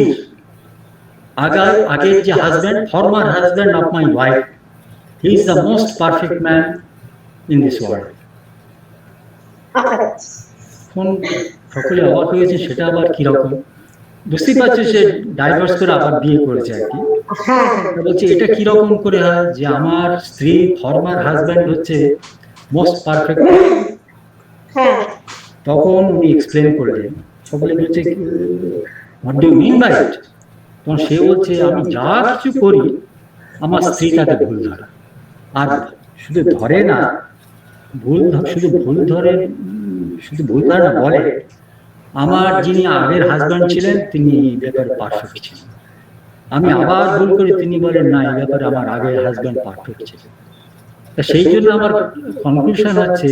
আগের যে husband, former husband of my wife, he is the most perfect man in this world. তখন সকলে অবাক হয়েছে, সেটা আবার কিরকম? বুঝতেই পারছো সে ডাইভার্স করে আবার বিয়ে করেছে আর কি। বলছে এটা কিরকম করে হয় যে আমার স্ত্রী, ফর্মার হাজব্যান্ড হচ্ছে মোস্ট পারফেক্ট? তখন উনি এক্সপ্লেন করলেন, সকলে বলছে what do you mean by it? তখন সে বলছে আমি যা কিছু করি আমার স্ত্রী তাতে ভুল ধরে, আর শুধু ধরে না, শুধু ভুল ধরে না, বলে আমার যিনি আগের হাজব্যান্ড ছিলেন তিনি এই ব্যাপারে পারফেক্ট ছিলেন, আমি আবার ভুল করি, তিনি বলেন না এই ব্যাপারে আমার আগের হাজব্যান্ড পারফেক্ট ছিলেন। তা সেই জন্য আমার কনক্লুশন হচ্ছে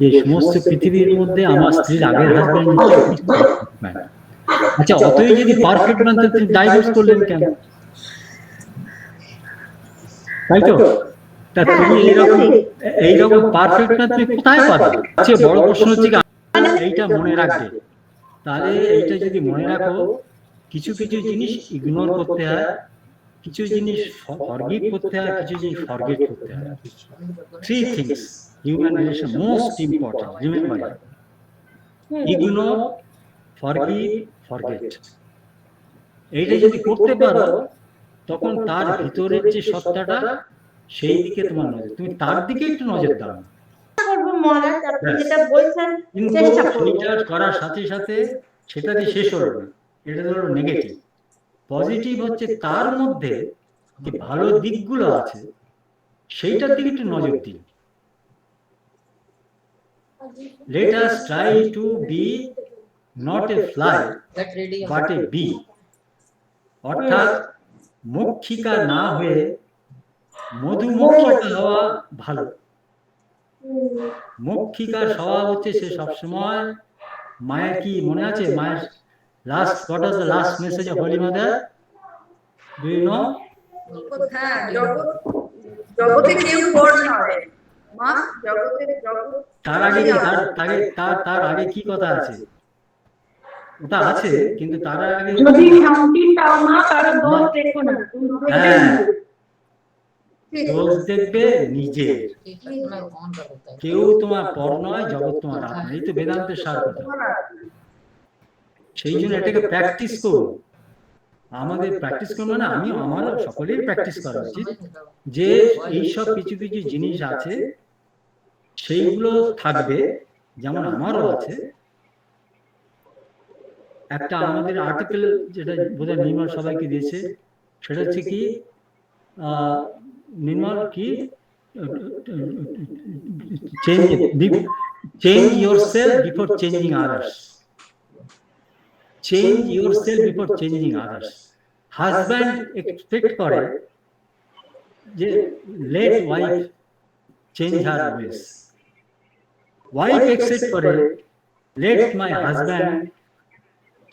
যে সমস্ত পৃথিবীর মধ্যে আমার স্ত্রীর আগের হাজব্যান্ড ম্যান। আচ্ছা, অতই যদি পারফেক্ট ম্যান, তো তিনি ডাইভোর্স করলেন কেন? তাই তো? তা তুমি এইরকম পারফেক্ট ম্যান তুমি কোথায় পাবে? আচ্ছা, বড় প্রশ্ন হচ্ছে এইটা মনে রাখবে। তাহলে এইটা যদি মনে রাখো, কিছু কিছু জিনিস ইগনোর করতে হয়, কিছু জিনিস ফরগিভ করতে হয়, কিছু জিনিস ফরগেট করতে হয়। 3 things human relation most important, remember it. Ignore, forgive, forget. এইটা যদি করতে পারো, তখন তার ভিতরের যে সত্তাটা, সেই দিকে তোমার নজর, তুমি তার দিকে একটু নজর দাও। কিন্তু সেইটা করার সাথে সাথে সেটাতে শেষ হলো না, এটা হলো নেগেটিভ। পজিটিভ হচ্ছে তার মধ্যে যে ভালো দিকগুলো আছে সেইটার দিকে একটু নজর দিন। Let us try to be not a fly but a bee. অর্থাৎ মক্ষিকা না হয়ে মধুমক্ষিকা হওয়া ভালো। মক্ষিকার স্বভাব হচ্ছে সে সবসময়, মায়ের কি মনে আছে, মায়ের last, what was the last message of Holy Mother? Do you know? হ্যাঁ, জগতে কেউ পর নয় মা, জগতে তার আগে তার আগে কি কথা আছে? ওটা আছে, কিন্তু তার আগে যদি শান্তি চাও না, তার দোষ দেখো না, হ্যাঁ, দোষ দেখবে নিজের। কেউ তোমার পর নয়, জগৎ তোমার আত্মা। এই তো বেদান্তের সার কথা। সেই জন্য এটাকে প্র্যাকটিস করুন। আমাদের প্র্যাকটিস করবো না, আমারও সকলেই প্র্যাকটিস করা উচিত, যে এইসব কিছু কিছু জিনিস আছে সেইগুলো থাকবে, যেমন আমারও আছে। একটা আমাদের আর্টিকেল যেটা বোধহয় নির্মল সবাইকে দিয়েছে, সেটা হচ্ছে কি, নির্মল কি, change yourself before changing others. Change yourself before changing others. Husband expect করে যে let wife change her ways. Wife expect করে let my husband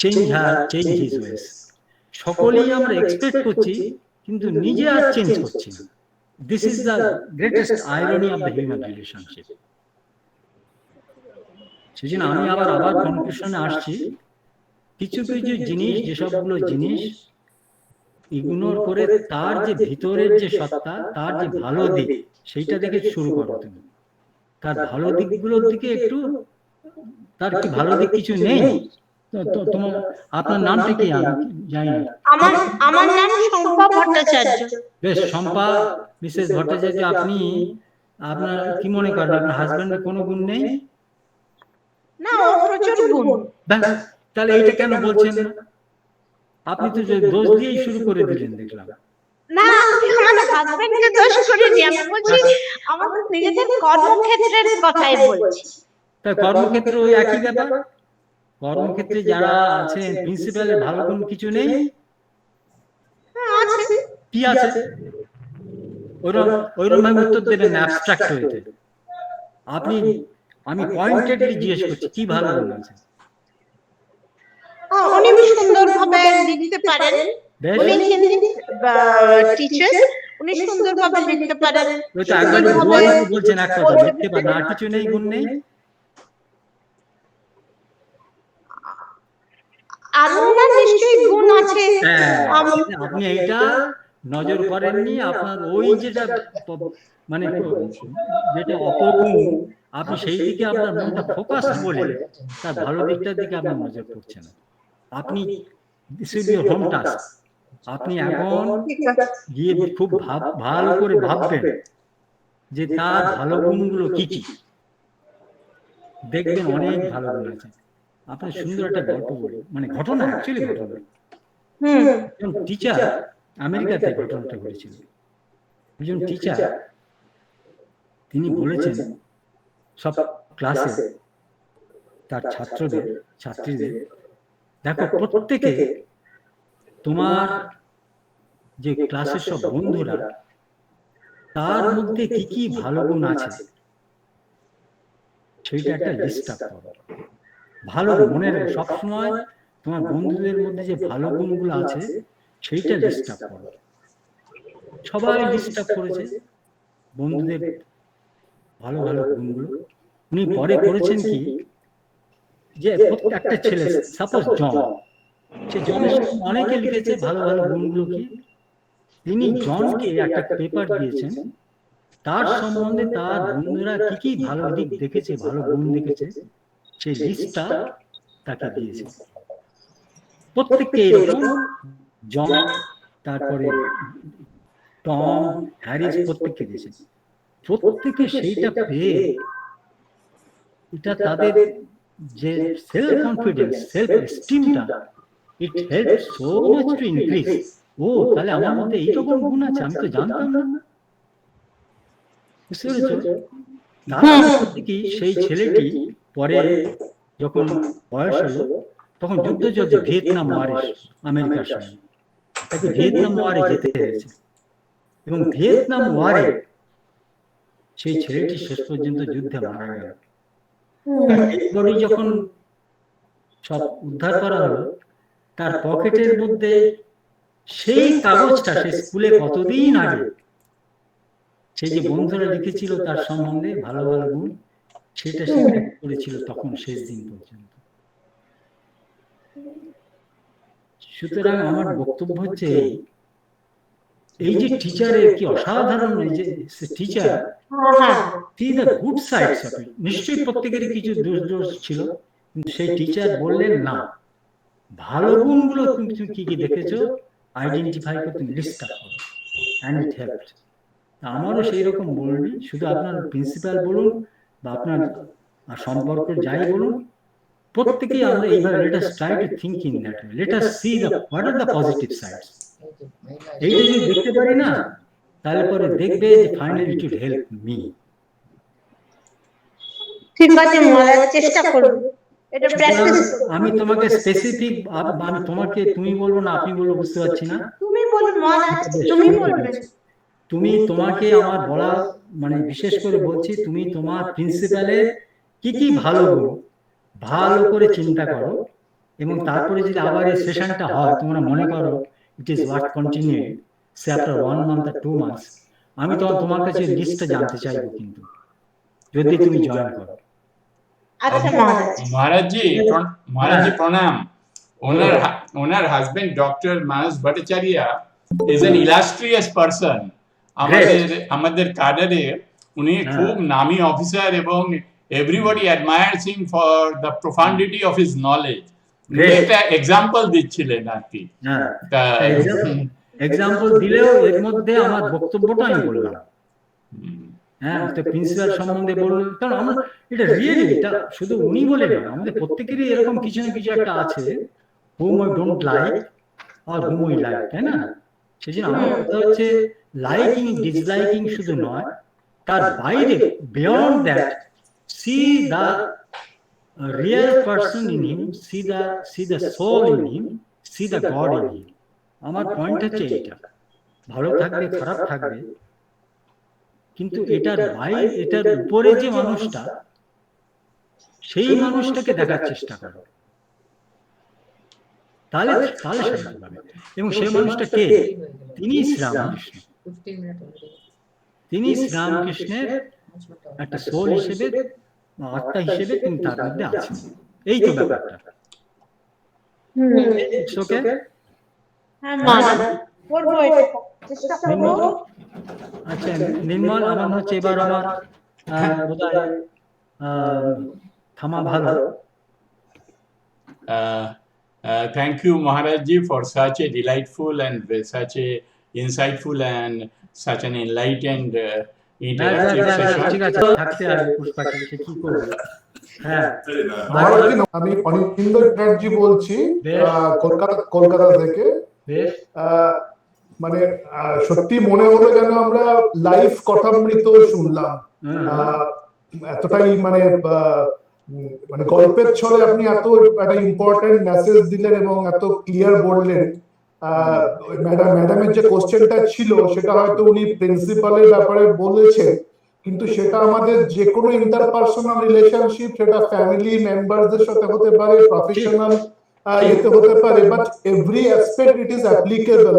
change his ways. সকলেই আমরা এক্সপেক্ট করছি, কিন্তু নিজে আর চেঞ্জ করছি না। This is the greatest irony of the human relationship. সেজন্য আমি আবার কনক্লুশনে আসছি, কিছু কিছু জিনিস, যেসবগুলো জিনিস ইগনোর করে তার যে ভিতরের যে সত্তা, তার যে ভালো দিক, সেইটা দেখে শুরু করো তুমি। তার ভালো দিকগুলোর দিকে একটু, তার কি ভালো দিক কিছু নেই? তোমার, আপনার নামটা কি? আমি জানি না। আমার নাম শম্পা ভট্টাচার্য। বেশ, শম্পা মিসেস ভট্টাচার্য, আপনি আপনার কি মনে করেন আপনার হাজবেন্ডের কোনো গুণ নেই? না, ও প্রচুর গুণ। ব্যাস, তাহলে এইটা কেন বলছেন না? আপনি তো দোষ দিয়েই শুরু করে দিলেন দেখলাম। না, আমি আমার হাজবেন্ডকে দোষ করিনি, আমি বলছি আমাদের নিজেদের কর্মক্ষেত্রের কথাই বলছি। তা কর্মক্ষেত্রে ওই একই ব্যাপার। কর্মক্ষেত্রে যারা আছেন প্রিন্সিপালের ভালো গুণ কিছু নেই, আছে। কি আছে? ওইরকম ভাবে উত্তর দেবেন অ্যাবস্ট্রাক্ট হইতে। আমি পয়েন্টেডলি জিজ্ঞেস করছি কি ভালো গুণ আছে? উনি সুন্দরভাবে লিখতে পারেন, বেশ, উনি হিন্দি টিচার, উনি সুন্দরভাবে লিখতে পারেন। ওই তো একবার বলছেন এক কথা, লিখতে পারেন, আর কিছু নেই, গুণ নেই। আরো না নিশ্চয়ই গুণ আছে। হ্যাঁ, আপনি এইটা নজর করেননি। আপনার ওই যেটা মানে যেটা অপগুণ, আপনি সেই দিকে আপনার মনটা ফোকাস বলে তার ভালো দিকটার দিকে আপনার নজর পড়ছে না। আপনি this will be your home task. আপনি এখন ঠিক আছে। গিয়ে খুব ভালো করে ভাববেন যে তার ভালো গুণগুলো কি কি। দেখবেন অনেক ভালো গুণ আছে। আপনার সুন্দর একটা গল্প বলি, মানে ঘটনা, অ্যাকচুয়ালি ঘটনা। একজন টিচার, আমেরিকাতে ঘটনাটা ঘটেছিল। একজন টিচার, তিনি বলেছেন সব ক্লাসে তার ছাত্রীদের, দেখো প্রত্যেকে তোমার যে ক্লাসের সব বন্ধুরা, তার মধ্যে কি কি ভালো গুণ আছে সেইটা একটা লিস্ট আপ করো। ভালো মনের সবসময় তোমার বন্ধুদের মধ্যে যে ভালো গুণগুলো আছে সেইটা লিস্ট আপ করো। সবাই লিস্ট আপ করেছে বন্ধুদের ভালো ভালো গুণগুলো। উনি পরে করেছেন কি, যে একটা ছেলে, সাপোজ জন, সে জনের অনেকে লিখেছে ভালো ভালো গুণগুলো কি। তিনি জনকে একটা পেপার দিয়েছেন, তার সম্বন্ধে তার বন্ধুরা কি কি ভালো দিক দেখেছে, ভালো গুণ দেখেছে, সেই লিস্টটা তাকে দিয়েছে। প্রত্যেককে এরকম, জন, তারপরে টম, হ্যারিস, প্রত্যেককে দিয়েছে। প্রত্যেকে সেইটা পেয়ে এটা তাদের যে সেলফ কনফিডেন্স, সেলফ এস্টিমটা, it help so much to increase. ও তাহলে আমার মধ্যে এইরকম গুণ আছে, আমি তো জানতাম না। বুঝতে পেরেছো? তারপরে কি সেই ছেলেটি পরে যখন বয়স হলো, তখন যুদ্ধ চলছে, ভিয়েতনাম ওয়ারে, আমেরিকার সঙ্গে। তাকে ভিয়েতনাম ওয়ারে যেতে হয়েছে, এবং ভিয়েতনাম ওয়ারে সেই ছেলেটি শেষ পর্যন্ত যুদ্ধে মারা গেল। বডি যখন সব উদ্ধার করা হলো, তার পকেটের মধ্যে সেই কাগজটা, সে স্কুলে কতদিন আগে সেই যে বন্ধুরা লিখেছিল তার সম্বন্ধে ভালো ভালো গুণ, সেটা সে করেছিল তখন শেষ দিন পর্যন্ত। সুতরাং আমার বক্তব্য হচ্ছে এই যে টিচারের কি অসাধারণ, এই যে teacher, see the good sides of it. নিশ্চয়ই প্রত্যেকেরই কিছু দোষ ছিল, কিন্তু সেই টিচার বললেন না, ভালো গুণগুলো তুমি কি কি দেখেছো আইডেন্টিফাই করতে, লিস্ট আপ করো, এন্ড ইট হেল্পড। আমারও সেই রকম বলবি, শুধু আপনার প্রিন্সিপাল বলুন বা আপনার সম্পর্ক যাই বলুন, প্রত্যেকেই আমরা এইভাবে let us try to think in that way, let us see the what are the positive sides. এইটা যদি দেখতে পারি না, তাহলে পরে দেখবে যে finally it will help me. ঠিক আছে মহারাজ, চেষ্টা করব এটা প্র্যাকটিস। আমি তোমাকে স্পেসিফিক, আমি তোমাকে তুমি বলবো না আপনি বলবো, বুঝতে পারছি না। তুমি বলুন মহারাজ, তুমি বলবেন। তুমি, তোমাকে আমার বলা, মানে বিশেষ করে বলছি, তুমি তোমার প্রিন্সিপালের কি কি ভালো গুণ ভালো করে চিন্তা করো, এবং তারপরে যদি আবার এই সেশনটা হয়, তোমরা মনে করো it is watt continue, say after 1 month or 2 months, আমি তোমার কাছে লিস্টটা জানতে চাইবো, কিন্তু যদি তুমি জয়েন করো। আচ্ছা মহারাজ। महाराज जी प्रणाम। Owner husband Dr. Manas Bhattacharya is an illustrious person. আমাদের কাডারে উনি খুব নামী অফিসার, এবং everybody admires him for the profundity of his knowledge. একটা এক্সাম্পল দিচ্ছিলেন আর কি। এক্সাম্পল দিলেও এর মধ্যে আমার বক্তব্যটা আমি বললাম। হ্যাঁ, তো প্রিন্সিপাল সম্বন্ধে বলুন, কারণ আমরা এটা রিয়েলি, এটা শুধু উনি বলে না, আমাদের প্রত্যেকেরই এরকম কিছু না কিছু একটা আছে, whom I don't like or whom I like, তাই না? সেজন্য আমার কথা হচ্ছে লাইকিং ডিসলাইকিং শুধু নয়, তার বাইরে beyond that, see the real person in him, see the soul in him, see the God in him. আমার পয়েন্ট হচ্ছে এইটা। ভালো থাকবে খারাপ থাকবে, কিন্তু এটার এটার উপরে যে মানুষটা, সেই মানুষটাকে দেখার চেষ্টা করো, তাহলে তাহলে শান্তি পাবে। এবং সেই মানুষটা কে? তিনি শ্রীরামকৃষ্ণ। তিনি শ্রীরামকৃষ্ণের একটা সোল হিসেবে, আত্মা হিসেবে তিনি তার মধ্যে আছেন। এই তো ব্যাপারটা। ওকে, হ্যাঁ মা, করবো এটা, চেষ্টা করবো। আচ্ছা নির্মল, আমার মনে হচ্ছে এবার আমার বোধহয় থামা ভালো। Thank you, Maharaj Ji, for such a delightful and such a insightful and such an enlightened interactive session. ঠিক আছে, থাকতে হবে পুষ্পাকে, সে কি করবে। হ্যাঁ, মহারাজ, আমি অনিন্দ্র চ্যাটার্জি বলছি, বেশ। কলকাতা থেকে। বেশ, মানে সত্যি মনে হলো যেন আমরা লাইভ কথামৃত শুনলাম। এতটাই মানে মানে গল্পের ছলে আপনি এত একটা ইম্পর্টেন্ট মেসেজ দিলেন এবং এত ক্লিয়ার বললেন। ম্যাডামের যে কোশ্চেনটা ছিল সেটা হয়তো উনি প্রিন্সিপালের ব্যাপারে বলেছেন, কিন্তু সেটা আমাদের যে কোনো ইন্টারপার্সোনাল রিলেশনশিপ, সেটা ফ্যামিলি মেম্বারদের সাথে হতে পারে, প্রফেশনাল এতে হতে পারে, but every aspect it is applicable.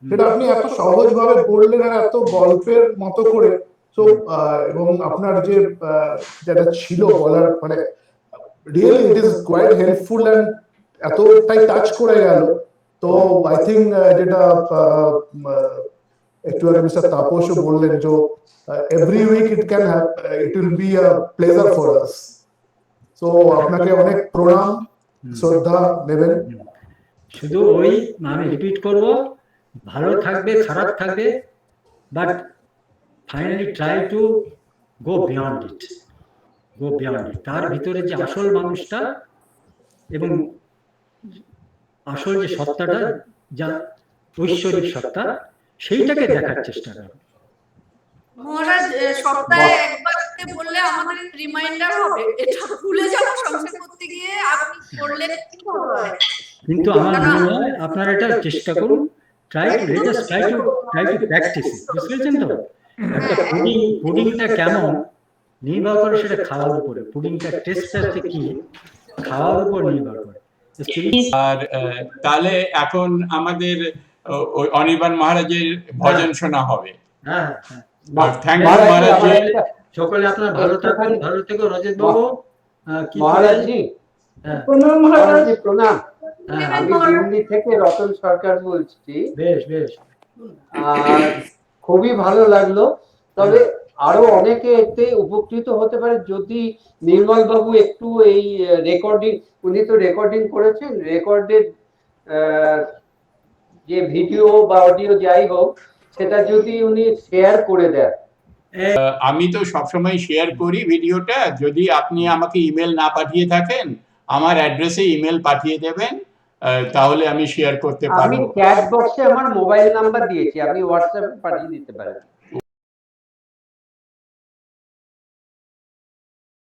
সেটা আপনি এত সহজভাবে বললেন আর এত গল্পের মতো করে। তো এবং আপনার যে যেটা ছিল বলার, মানে really it is quite helpful and এতটাই টাচ করে গেল। তো আই থিঙ্ক যেটা একটু আগে মিস্টার তাপসও বললেন, যে every week it will be a pleasure for us. তো আপনাকে অনেক প্রণাম, শ্রদ্ধা নেবেন। শুধু ওই আমি রিপিট করব, ভালো থাকবে খারাপ থাকবে, but finally try to go beyond it, go beyond it. তার ভিতরে যে আসল মানুষটা এবং আসল যে সত্তাটা, যা ঐশ্বরিক সত্তা, সেইটাকে দেখার চেষ্টা করো। মহারাজ, সপ্তাহে একবার করে বললে আমাদের রিমাইন্ডার হবে, এটা ভুলে যাবো সংসার করতে গিয়ে। আপনি করলে কি হয়? কিন্তু আমার মনে হয় আপনারা এটা চেষ্টা করুন, ট্রাই টু প্র্যাকটিস। বুঝতে পেরেছেন তো? একটা পুডিংটা কেমন নির্ভর করে সেটা খাওয়ার উপরে, পুডিংটা টেস্টটা কি খাওয়ার উপর নির্ভর করে। আর তাহলে এখন আমাদের ওই অনির্বাণ মহারাজের ভজন শোনা হবে। হ্যাঁ, থ্যাংক ইউ মহারাজ জি। সকলে আপনার ভালো থাকুন, ভালো থেকো। রজত বাবু, মহারাজ জি, প্রণাম মহারাজ। প্রণাম। হ্যাঁ, আমি দিল্লি থেকে রতন সরকার বলছি। বেশ বেশ, আর খুবই ভালো লাগলো। তবে আরো অনেকে এতে উপকৃত হতে পারে যদি নির্মল বাবু একটু এই রেকর্ডিং, উনি তো রেকর্ডিং করেছেন, রেকর্ডেড যে ভিডিও বা অডিও যাই হোক, সেটা যদি উনি শেয়ার করে দেন। আমি তো সবসময় শেয়ার করি ভিডিওটা। যদি আপনি আমাকে ইমেল না পাঠিয়ে থাকেন, আমার অ্যাড্রেসে ইমেল পাঠিয়ে দেবেন, তাহলে আমি শেয়ার করতে আমি পারবো। চ্যাট বক্সে আমার মোবাইল নাম্বার দিয়েছি, আপনি হোয়াটসঅ্যাপে পাঠিয়ে দিতে পারেন।